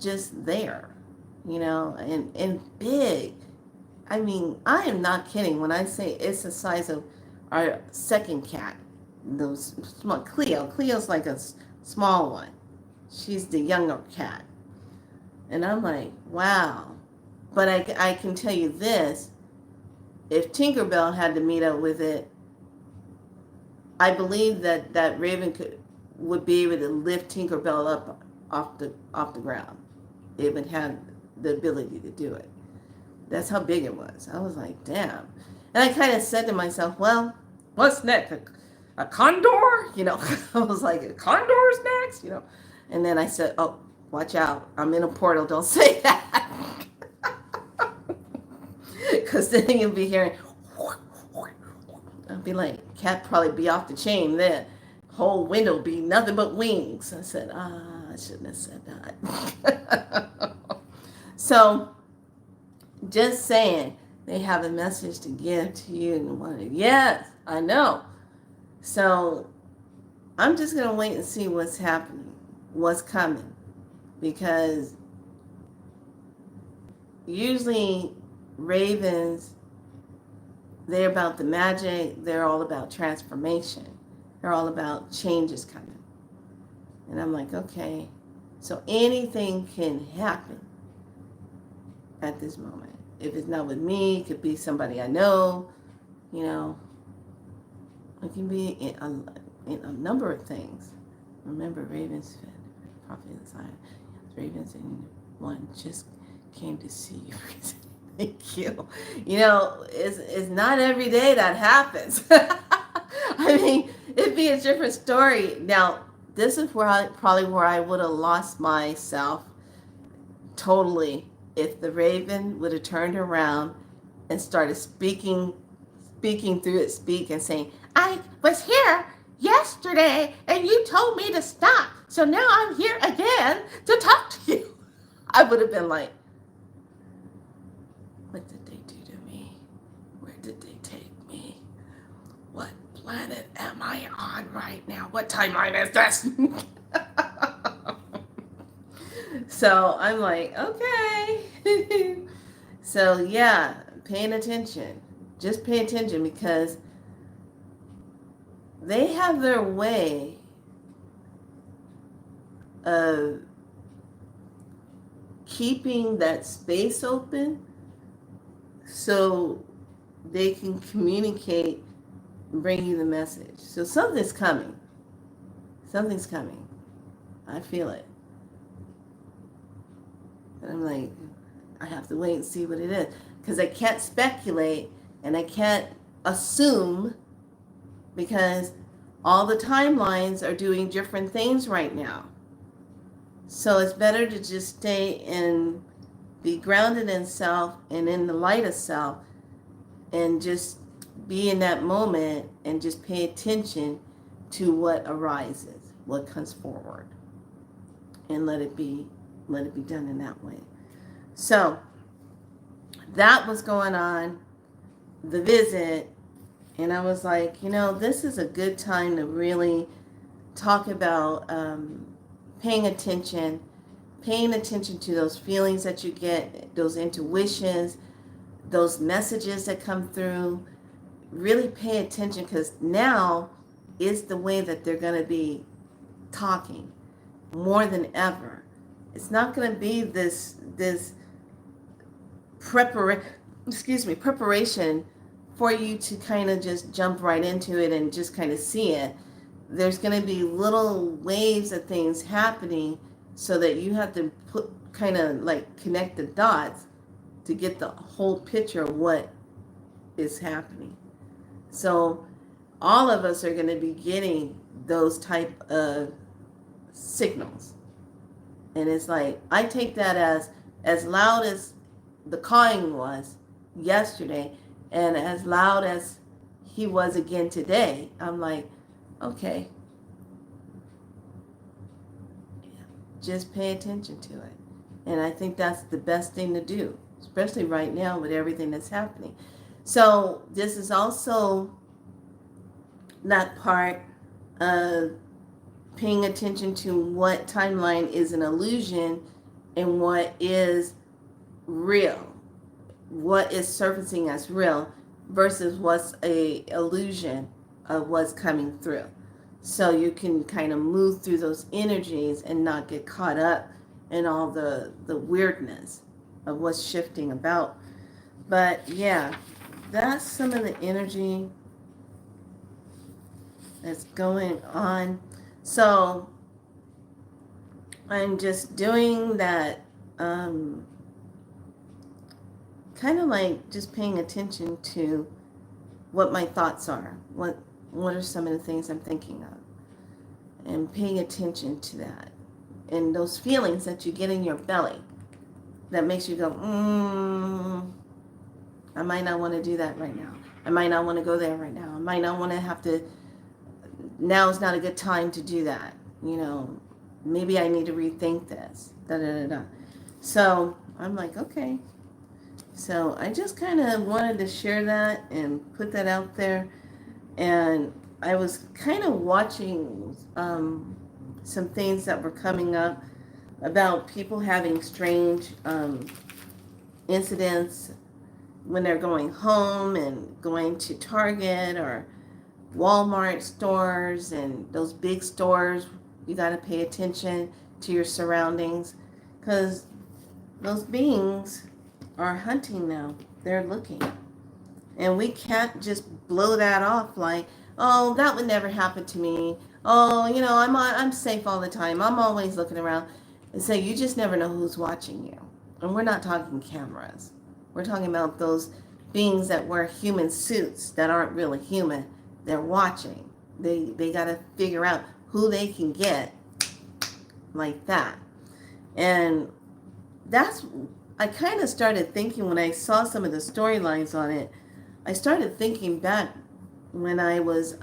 just there, and big. I mean, I am not kidding when I say it's the size of our second cat. Those small Cleo. Cleo's like a small one. She's the younger cat. And I'm like, wow. But I can tell you this, if Tinkerbell had to meet up with it, I believe that Raven would be able to lift Tinkerbell up off the ground. It would have the ability to do it. That's how big it was. I was like, damn. And I kind of said to myself, well, what's next? A condor? I was like, a condor's next? And then I said, oh, watch out. I'm in a portal. Don't say that. Because then you'll be hearing, I'll be like, cat probably be off the chain then. Whole window be nothing but wings. I said, I shouldn't have said that. So, just saying, they have a message to give to you. And yes, I know. So, I'm just going to wait and see what's happening, what's coming. Because usually ravens, they're about the magic. They're all about transformation. They're all about changes coming. And I'm like, okay, so anything can happen at this moment. If it's not with me, it could be somebody I know, it can be in a number of things. Remember, ravens fed prophet inside. Ravens and one just came to see you. Thank you. It's not every day that happens. I mean, it'd be a different story. Now, this is where I would have lost myself totally if the raven would have turned around and started speaking through its beak and saying, I was here yesterday and you told me to stop. So now I'm here again to talk to you. I would have been like, what did they do to me? Where did they take me? What planet am I on right now? What timeline is this? So I'm like, okay. So yeah, paying attention. Just pay attention because they have their way of keeping that space open so they can communicate and bring you the message. So something's coming. Something's coming. I feel it. And I'm like, I have to wait and see what it is. Because I can't speculate and I can't assume because all the timelines are doing different things right now. So it's better to just stay and be grounded in self and in the light of self and just be in that moment and just pay attention to what arises, what comes forward, and let it be done in that way. So that was going on, the visit, and I was like, this is a good time to really talk about paying attention to those feelings that you get, those intuitions, those messages that come through. Really pay attention because now is the way that they're going to be talking more than ever. It's not going to be this preparation for you to kind of just jump right into it and just kind of see it. There's going to be little waves of things happening so that you have to connect the dots to get the whole picture of what is happening. So all of us are going to be getting those type of signals. And it's like, I take that as loud as the cawing was yesterday and as loud as he was again today. I'm like, okay. Just pay attention to it. And I think that's the best thing to do, especially right now with everything that's happening. So this is also that part of paying attention to what timeline is an illusion and what is real, what is surfacing as real versus what's a illusion of what's coming through. So you can kind of move through those energies and not get caught up in all the weirdness of what's shifting about. But yeah, that's some of the energy that's going on. So I'm just doing that, kind of like just paying attention to what my thoughts are. What are some of the things I'm thinking of? And paying attention to that. And those feelings that you get in your belly that makes you go, I might not want to do that right now. I might not want to go there right now. I might not want to have to, now is not a good time to do that. You know, maybe I need to rethink this. Da, da, da, da. So I'm like, okay. So I just kind of wanted to share that and put that out there. And I was kind of watching some things that were coming up about people having strange incidents when they're going home and going to Target or Walmart stores and those big stores. You got to pay attention to your surroundings because those beings are hunting now. They're looking. And we can't just blow that off like, oh, that would never happen to me. Oh, you know, I'm safe all the time. I'm always looking around. And so you just never know who's watching you. And we're not talking cameras. We're talking about those beings that wear human suits that aren't really human. They're watching. They got to figure out who they can get like that. And that's, I kind of started thinking when I saw some of the storylines on it, I started thinking back when I was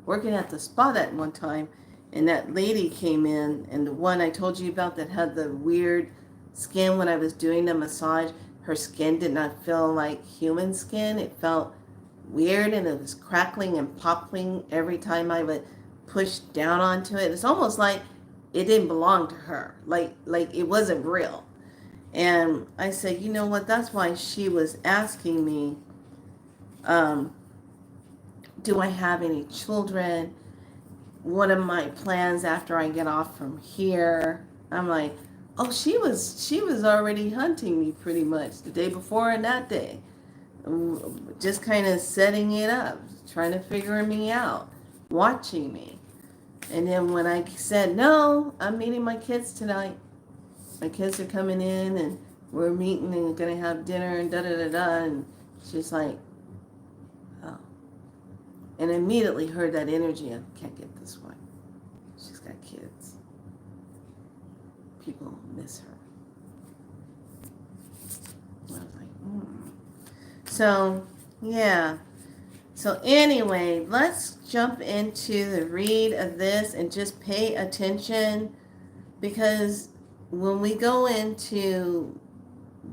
working at the spa that one time, and that lady came in, and the one I told you about that had the weird skin when I was doing the massage, her skin did not feel like human skin. It felt weird, and it was crackling and popping every time I would push down onto it. It's almost like it didn't belong to her, like it wasn't real. And I said, you know what, that's why she was asking me, do I have any children? What are my plans after I get off from here? I'm like, oh, she was already hunting me pretty much the day before and that day. Just kind of setting it up, trying to figure me out, watching me. And then when I said, no, I'm meeting my kids tonight. My kids are coming in and we're meeting and going to have dinner and da-da-da-da. And she's like, oh. And immediately heard that energy of, can't get this one. She's got kids. People miss her. I was like, So, yeah. So anyway, let's jump into the read of this and just pay attention, because when we go into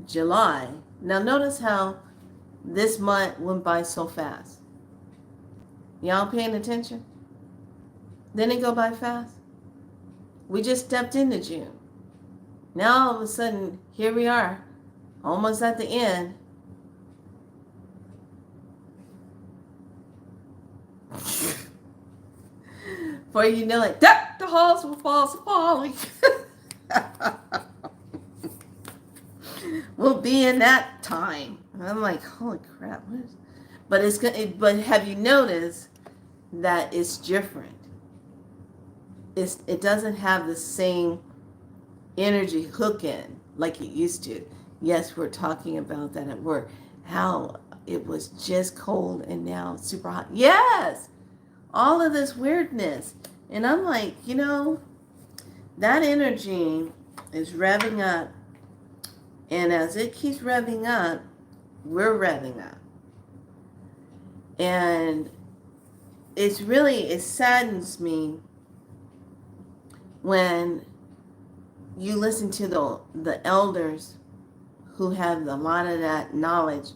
July, now notice how this month went by so fast. Y'all paying attention? Didn't it go by fast? We just stepped into June. Now all of a sudden, here we are, almost at the end. For you know it, the halls will fall falling. We'll be in that time. And I'm like, holy crap. But it's good. But have you noticed that it's different? It doesn't have the same energy hook in like it used to. Yes, we're talking about that at work. How it was just cold and now it's super hot. Yes! All of this weirdness. And I'm like, you know, that energy is revving up. And as it keeps revving up, we're revving up. And it saddens me when you listen to the elders who have a lot of that knowledge,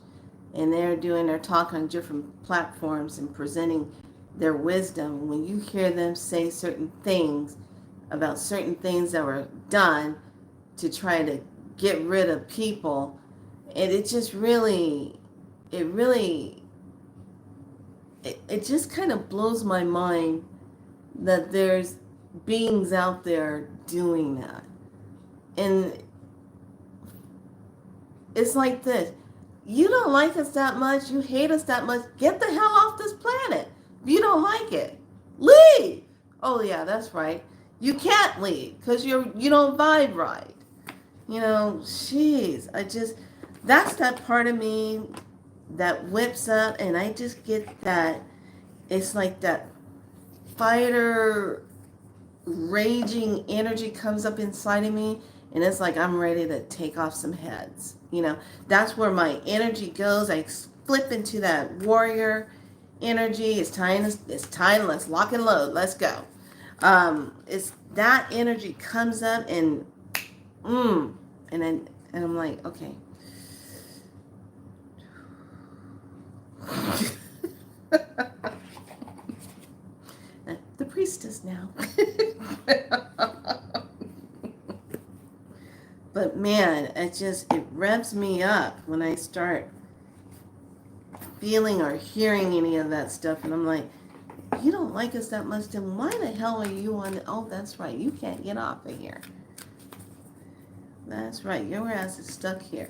and they're doing their talk on different platforms and presenting their wisdom, when you hear them say certain things about certain things that were done to try to get rid of people, and it just really, it really, it just kind of blows my mind that there's beings out there doing that. And it's like this. You don't like us that much, you hate us that much, get the hell off this planet. If you don't like it, leave. Oh yeah, that's right. You can't leave because you don't vibe right. You know, jeez, that's that part of me that whips up, and I just get that, it's like that fighter raging energy comes up inside of me, and it's like I'm ready to take off some heads. You know, that's where my energy goes. I flip into that warrior energy. It's time, let's lock and load, let's go. It's that energy comes up, and and I'm like, okay. The priestess now. But man, it revs me up when I start feeling or hearing any of that stuff, and I'm like, you don't like us that much, then why the hell are you on? Oh, that's right, you can't get off of here. That's right, your ass is stuck here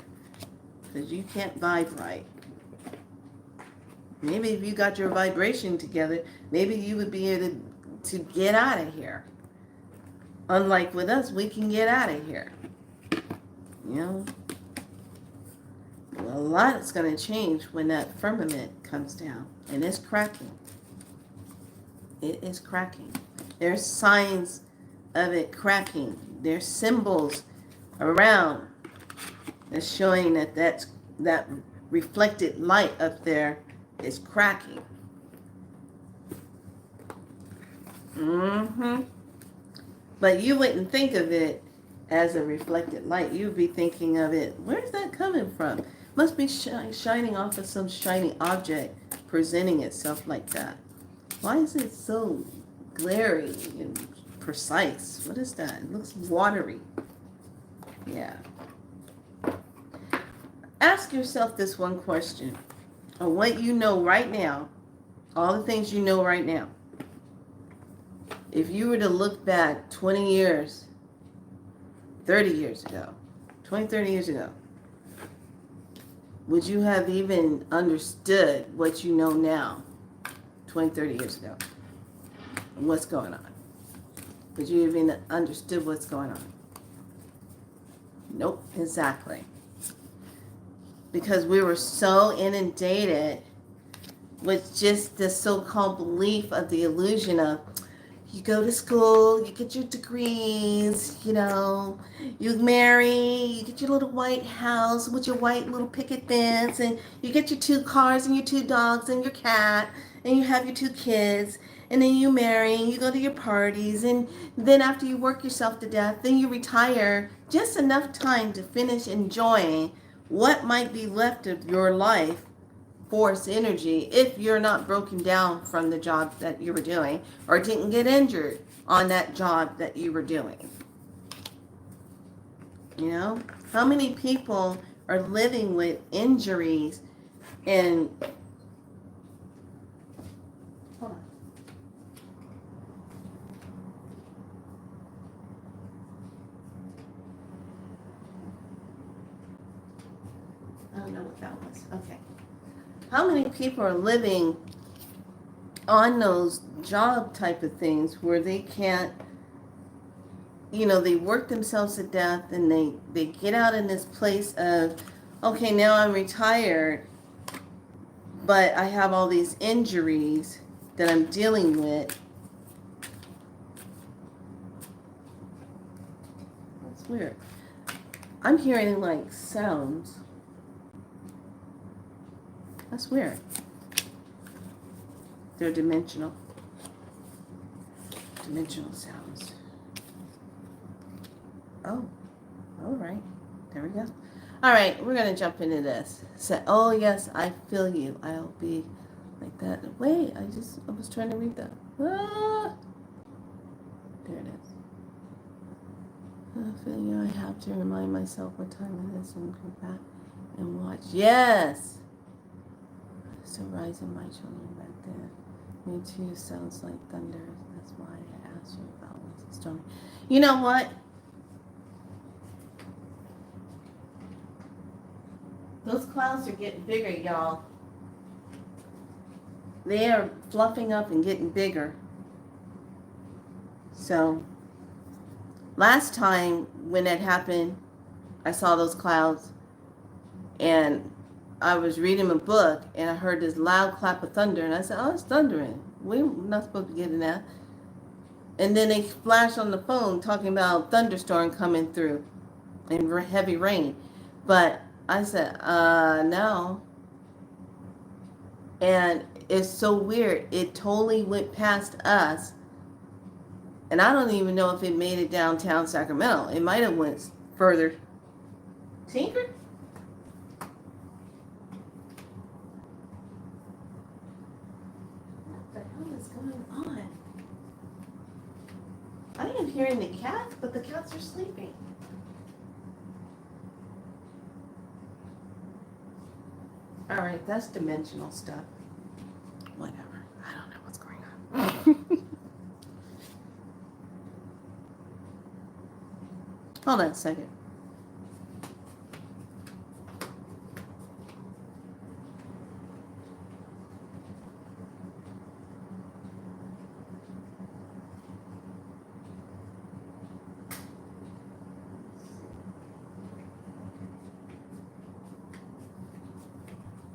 because you can't vibe right. Maybe if you got your vibration together, maybe you would be able to get out of here. Unlike with us, we can get out of here. You know? Well, a lot is going to change when that firmament comes down. And it's cracking. It is cracking. There's signs of it cracking. There's symbols around that's showing that reflected light up there is cracking. But you wouldn't think of it as a reflected light. You'd be thinking of it, where's that coming from? Must be shining off of some shiny object presenting itself like that. Why is it so glary and precise? What is that? It looks watery. Yeah. Ask yourself this one question. On what you know right now, all the things you know right now. If you were to look back 20 years, 30 years ago, 20, 30 years ago, would you have even understood what you know now, 20, 30 years ago? What's going on? Would you even understood what's going on? Nope, exactly. Because we were so inundated with just the so-called belief of the illusion of, you go to school, you get your degrees, you know, you marry, you get your little white house with your white little picket fence, and you get your 2 cars and your 2 dogs and your cat, and you have your 2 kids, and then you marry, and you go to your parties, and then after you work yourself to death, then you retire, just enough time to finish enjoying what might be left of your life force energy if you're not broken down from the job that you were doing or didn't get injured on that job that you were doing. You know, how many people are living with injuries and hold on. I don't know what that was. Okay. How many people are living on those job type of things where they can't, you know, they work themselves to death, and they get out in this place of, okay, now I'm retired, but I have all these injuries that I'm dealing with. That's weird. I'm hearing like sounds. That's weird. They're dimensional. Dimensional sounds. Oh, all right. There we go. All right, we're going to jump into this. So, oh, yes, I feel you. I'll be like That. Wait, I was trying to read that. Ah, there it is. I feel I have to remind myself what time it is and go back and watch. Yes! It's the rise of my children back there. Me too sounds like thunder. That's why I asked you about what's the storm. You know what? Those clouds are getting bigger, y'all. They are fluffing up and getting bigger. So, last time when it happened, I saw those clouds and I was reading a book and I heard this loud clap of thunder and I said, oh, it's thundering. We're not supposed to be getting that. And then they flashed on the phone talking about thunderstorm coming through and heavy rain. But I said, no. And it's so weird. It totally went past us. And I don't even know if it made it downtown Sacramento. It might have went further. Tinker? What the hell is going on? I am hearing the cats, but the cats are sleeping. All right, that's dimensional stuff. Whatever. I don't know what's going on. Hold on a second.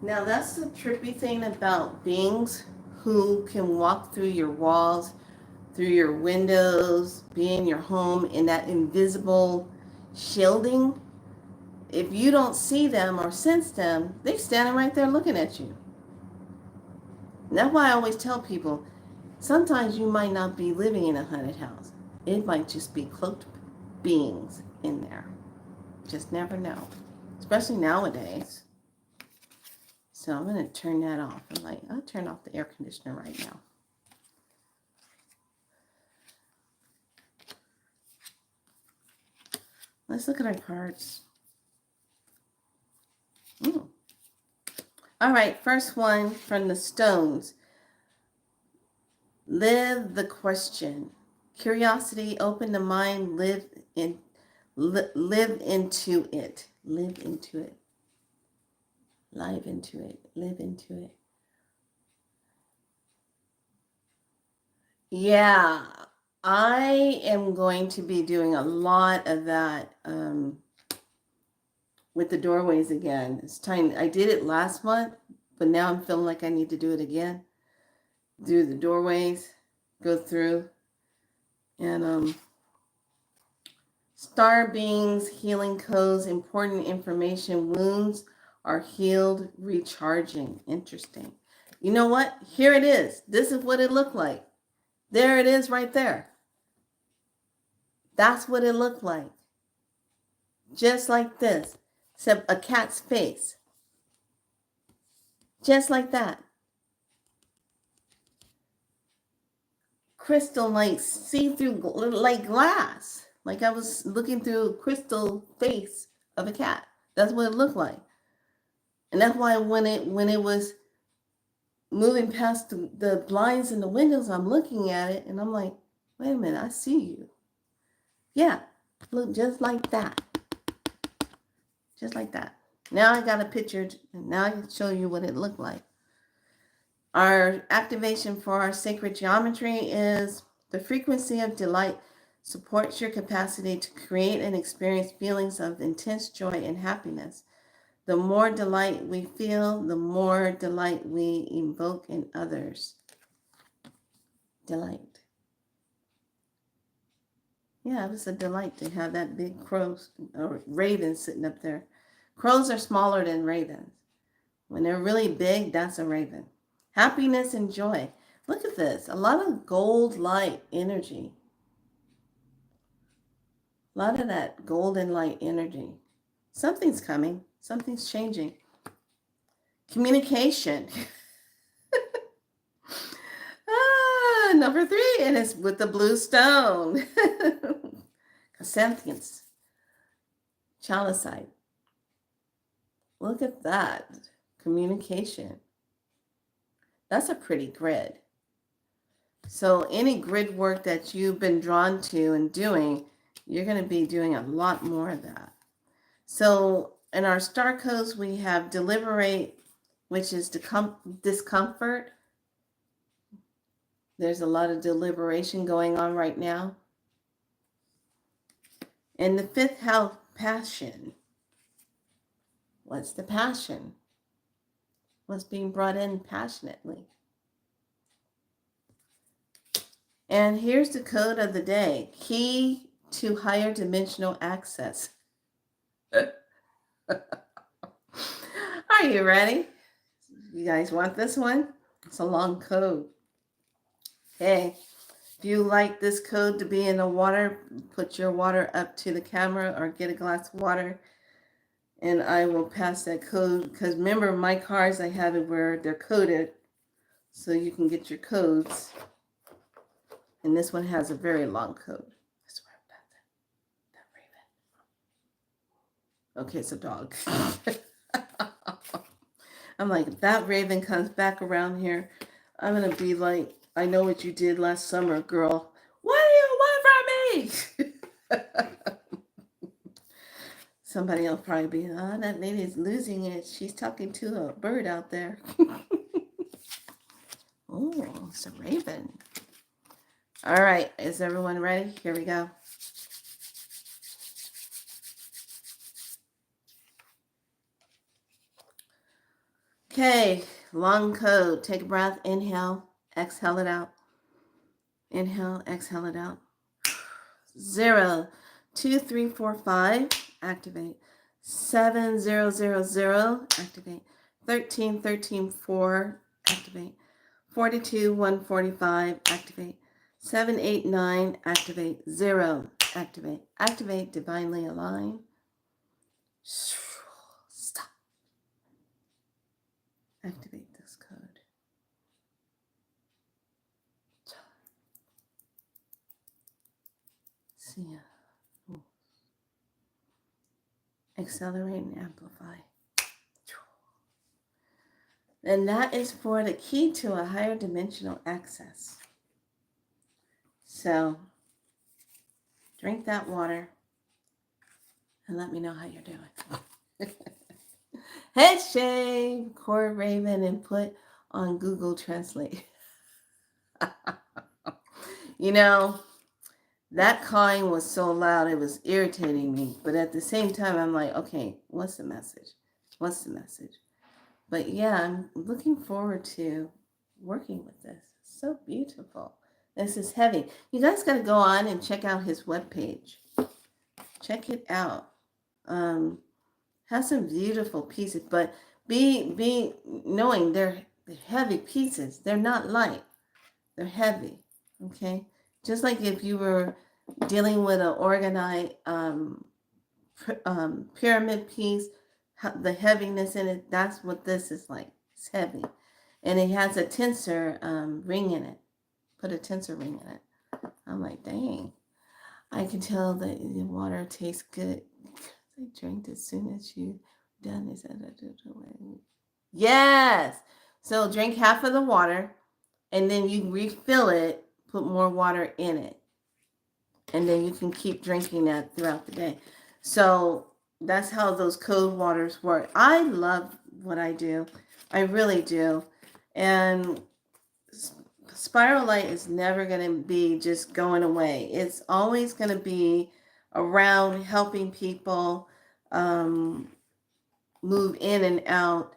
Now that's the trippy thing about beings who can walk through your walls, through your windows, be in your home in that invisible shielding. If you don't see them or sense them, they're standing right there looking at you. And that's why I always tell people, sometimes you might not be living in a haunted house. It might just be cloaked beings in there. Just never know, especially nowadays. So I'm going to turn that off. I'll turn off the air conditioner right now. Let's look at our cards. Ooh. All right, first one from the Stones. Live the question. Curiosity, open the mind, live into it. Live into it. Live into it. Live into it. Yeah, I am going to be doing a lot of that with the doorways again. It's time. I did it last month, but now I'm feeling like I need to do it again. Do the doorways, go through, and star beings, healing codes, important information, wounds are healed, recharging. Interesting. You know what? Here it is. This is what it looked like. There it is right there. That's what it looked like. Just like this. Except a cat's face. Just like that. Crystal, like see-through, like glass. Like I was looking through a crystal face of a cat. That's what it looked like. And that's why when it was moving past the blinds and the windows, I'm looking at it and I'm like, wait a minute, I see you. Yeah, look just like that. Just like that. Now I got a picture and now I can show you what it looked like. Our activation for our sacred geometry is the frequency of delight supports your capacity to create and experience feelings of intense joy and happiness. The more delight we feel, the more delight we invoke in others. Delight. Yeah, it was a delight to have that big crow or raven sitting up there. Crows are smaller than ravens. When they're really big, that's a raven. Happiness and joy. Look at this. A lot of gold light energy. A lot of that golden light energy. Something's coming. Something's changing. Communication. Number 3, and it's with the blue stone. Chrysanthemums. Chalcedite. Look at that. Communication. That's a pretty grid. So any grid work that you've been drawn to and doing, you're going to be doing a lot more of that. So in our star codes, we have deliberate, which is discomfort. There's a lot of deliberation going on right now. And the 5th house, passion. What's the passion? What's being brought in passionately? And here's the code of the day. Key to higher dimensional access. Are you ready? You guys want this one? It's a long code. Okay. If you like this code to be in the water, put your water up to the camera or get a glass of water. And I will pass that code, because remember my cards, I have it where they're coded so you can get your codes. And this one has a very long code. I swear about that raven. Okay, it's a dog. I'm like, if that raven comes back around here, I'm going to be like, I know what you did last summer, girl. What do you want from me? Somebody will probably be, oh, that lady's losing it. She's talking to a bird out there. Oh, it's a raven. All right, is everyone ready? Here we go. Okay, long code. Take a breath. Inhale, exhale it out. Inhale, exhale it out. 0, 2, 3, 4, 5. Activate. 7, 0, 0, 0. Activate. 13, 13, 4. Activate. 42, 145. Activate. 7, 8, 9. Activate. 0. Activate. Activate. Divinely align. Stop. Activate this code. See ya. Accelerate and amplify. And that is for the key to a higher dimensional access. So drink that water and let me know how you're doing. Head shave, Core Raven, and put on Google Translate. You know, that cawing was so loud, it was irritating me. But at the same time, I'm like, okay, what's the message? What's the message? But yeah, I'm looking forward to working with this. It's so beautiful. This is heavy. You guys got to go on and check out his webpage. Check it out. Has some beautiful pieces, but be knowing they're heavy pieces. They're not light. They're heavy. Okay? Just like if you were dealing with an organite pyramid piece, the heaviness in it, that's what this is like. It's heavy. And it has a tensor ring in it. Put a tensor ring in it. I'm like, dang. I can tell that the water tastes good. I drank as soon as you done this. Yes. So drink half of the water and then you refill it, put more water in it. And then you can keep drinking that throughout the day. So that's how those code waters work. I love what I do. I really do. And Spiral Light is never going to be just going away. It's always going to be around helping people move in and out.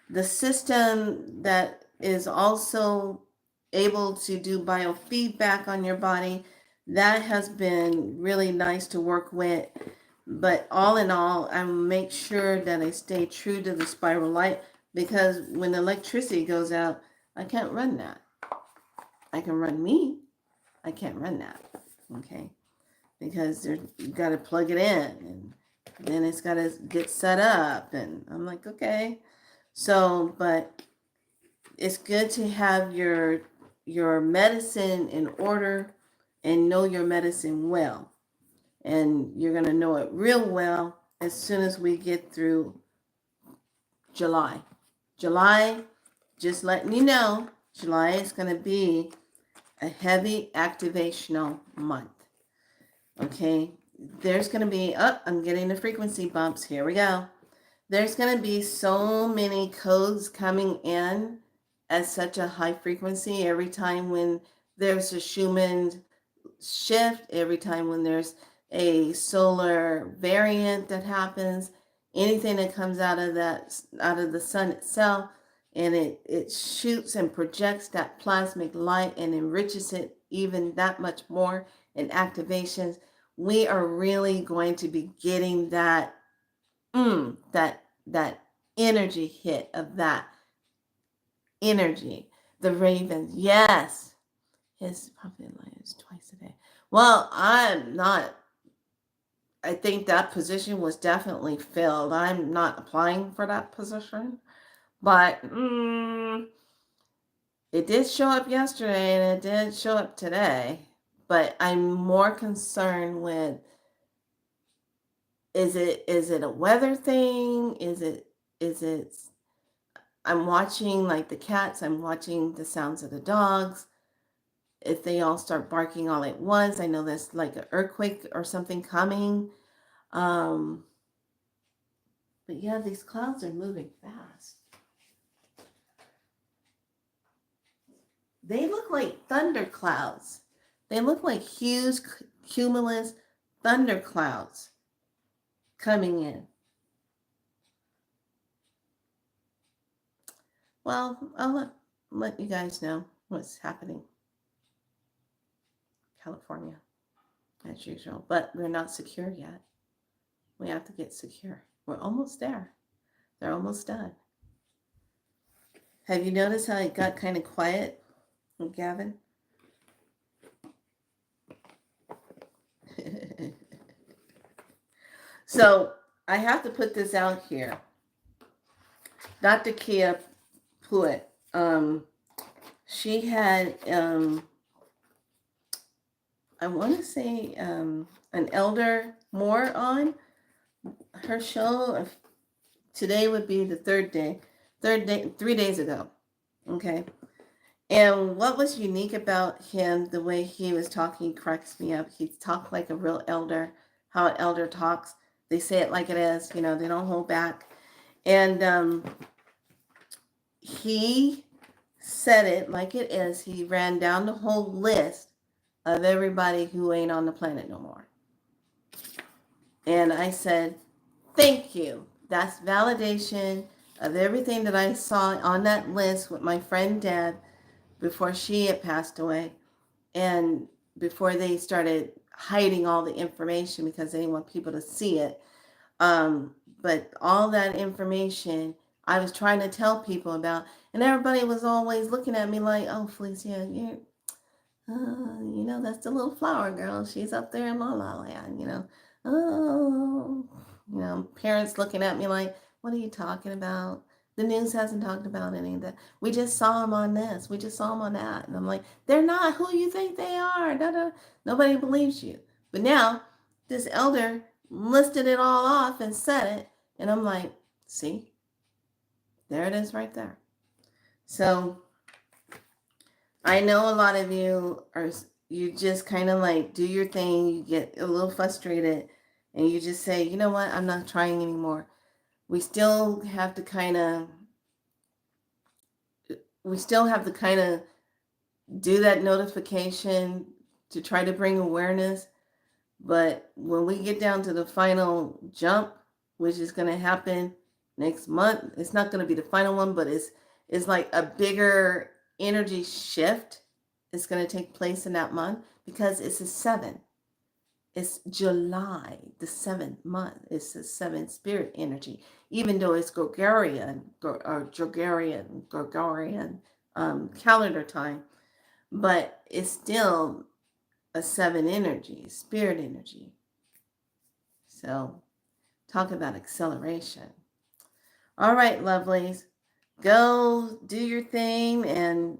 The system that is also able to do biofeedback on your body, that has been really nice to work with. But all in all, I make sure that I stay true to the Spiral Light, because when the electricity goes out, I can't run that. I can run me. I can't run that. Okay? Because you got to plug it in, and then it's got to get set up. And I'm like, okay. So, but it's good to have your your medicine in order and know your medicine well. And you're going to know it real well as soon as we get through July. July, just letting you know, July is going to be a heavy activational month. Okay, there's going to be, I'm getting the frequency bumps. Here we go. There's going to be so many codes coming in at such a high frequency every time when there's a Schumann shift, every time when there's a solar variant that happens, anything that comes out of the sun itself, and it shoots and projects that plasmic light and enriches it even that much more in activations. We are really going to be getting that that energy hit of that energy. The ravens, yes. His puppy lives twice a day. Well, I think that position was definitely filled. I'm not applying for that position. But it did show up yesterday and it did show up today. But I'm more concerned with, is it a weather thing? Is it I'm watching like the cats, I'm watching the sounds of the dogs. If they all start barking all at once, I know there's like an earthquake or something coming. But yeah, these clouds are moving fast. They look like thunder clouds. They look like huge cumulus thunder clouds coming in. Well, I'll let you guys know what's happening. California, as usual. But we're not secure yet. We have to get secure. We're almost there. They're almost done. Have you noticed how it got kind of quiet, Gavin? So I have to put this out here. Dr. Kia Pruitt, she had, I want to say, an elder Moore on her show. Today would be the third day, 3 days ago. Okay. And what was unique about him, the way he was talking cracks me up. He talked like a real elder, how an elder talks. They say it like it is, they don't hold back. And he said it like it is. He ran down the whole list of everybody who ain't on the planet no more. And I said, thank you. That's validation of everything that I saw on that list with my friend Deb before she had passed away, and before they started hiding all the information because they didn't want people to see it. But all that information I was trying to tell people about, and everybody was always looking at me like, oh, Felicia, that's the little flower girl. She's up there in La La Land, parents looking at me like, what are you talking about? The news hasn't talked about any of that. We just saw them on this. We just saw them on that. And I'm like, they're not who you think they are. Nobody believes you. But now this elder listed it all off and said it. And I'm like, see, there it is right there. So I know a lot of you just kind of like do your thing. You get a little frustrated and you just say, you know what? I'm not trying anymore. We still have to kind of do that notification to try to bring awareness. But when we get down to the final jump, which is going to happen next month, it's not going to be the final one, but it's like a bigger energy shift is going to take place in that month because it's a 7. It's July, the 7th month. It's the 7th spirit energy, even though it's Gregorian calendar time, but it's still a 7 energy, spirit energy. So talk about acceleration. All right, lovelies, go do your thing and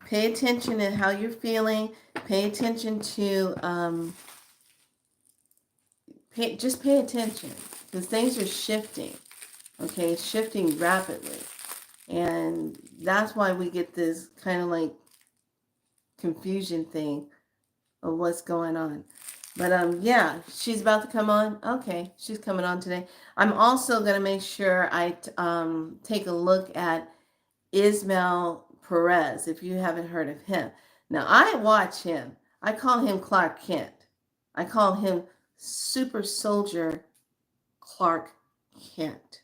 Pay attention to how you're feeling. Pay attention to, just pay attention because things are shifting, okay? Shifting rapidly. And that's why we get this kind of like confusion thing of what's going on. But yeah, she's about to come on. Okay, she's coming on today. I'm also going to make sure I take a look at Ismail Perez, if you haven't heard of him. Now, I watch him. I call him Clark Kent. I call him Super Soldier Clark Kent.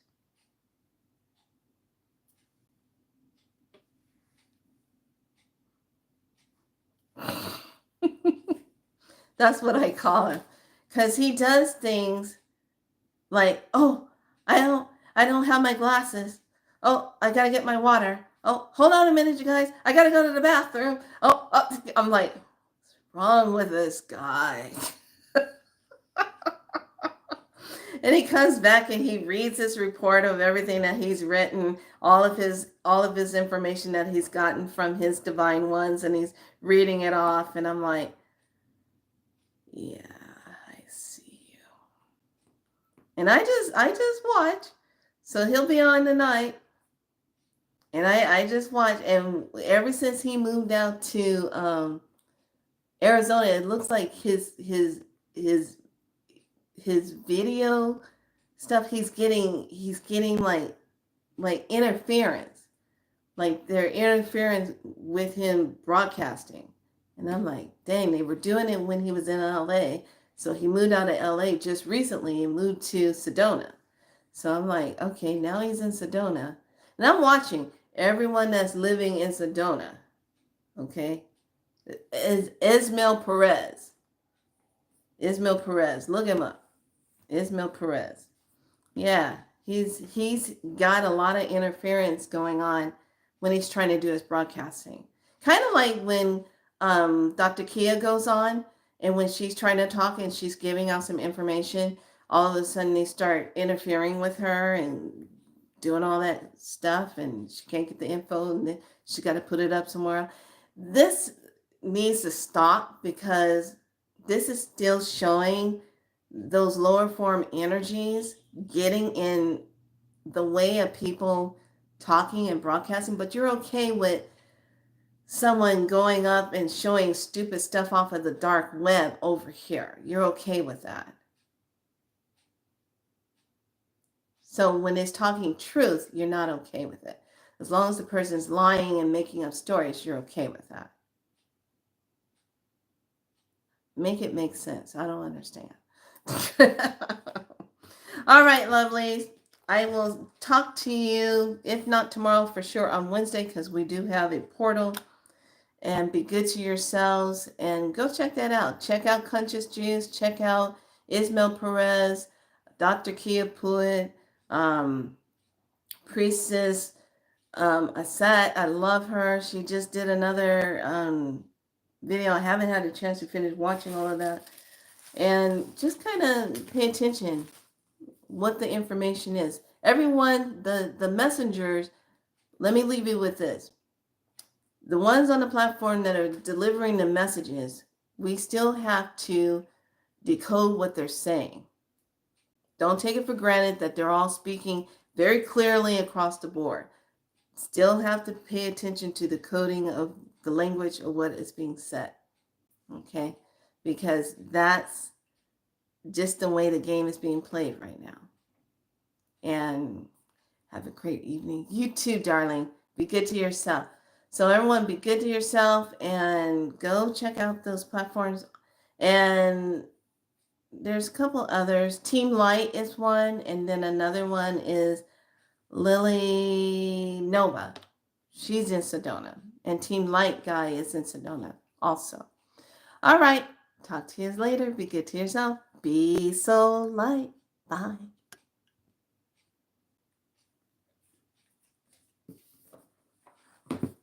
That's what I call him. Because he does things like, oh, I don't have my glasses. Oh, I gotta get my water. Oh, hold on a minute, you guys. I gotta go to the bathroom. I'm like, what's wrong with this guy? And he comes back and he reads his report of everything that he's written, all of his information that he's gotten from his divine ones, and he's reading it off. And I'm like, yeah, I see you. And I just watch. So he'll be on tonight. And I just watch. And ever since he moved out to Arizona, it looks like his video stuff, he's getting like interference. Like they're interfering with him broadcasting. And I'm like, dang, they were doing it when he was in LA. So he moved out of LA just recently and moved to Sedona. So I'm like, okay, now he's in Sedona. And I'm watching everyone that's living in Sedona. Okay? Is Ismail Perez. Ismail Perez. Look him up. Ismail Perez. Yeah, he's got a lot of interference going on when he's trying to do his broadcasting. Kind of like when Dr. Kia goes on, and when she's trying to talk and she's giving out some information, all of a sudden they start interfering with her and doing all that stuff, and she can't get the info, and then she got to put it up somewhere. This needs to stop because this is still showing those lower form energies getting in the way of people talking and broadcasting. But you're okay with someone going up and showing stupid stuff off of the dark web over here. You're okay with that. So when it's talking truth, you're not okay with it. As long as the person's lying and making up stories, you're okay with that. Make it make sense. I don't understand. All right, lovelies. I will talk to you, if not tomorrow, for sure on Wednesday, because we do have a portal. And be good to yourselves and go check that out. Check out Conscious Juice. Check out Ismail Perez, Dr. Kia Puit, Priestess Asad. I love her. She just did another video. I haven't had a chance to finish watching all of that. And just kind of pay attention what the information is. Everyone, the messengers, let me leave you with this. The ones on the platform that are delivering the messages, we still have to decode what they're saying. Don't take it for granted that they're all speaking very clearly across the board. Still have to pay attention to the coding of the language of what is being said. Okay? Because that's just the way the game is being played right now. And have a great evening. You too, darling. Be good to yourself. So everyone, be good to yourself and go check out those platforms. And there's a couple others. Team Light is one, and then another one is Lily Nova. She's in Sedona. And Team Light guy is in Sedona also. All right. Talk to you later. Be good to yourself. Be so light. Bye.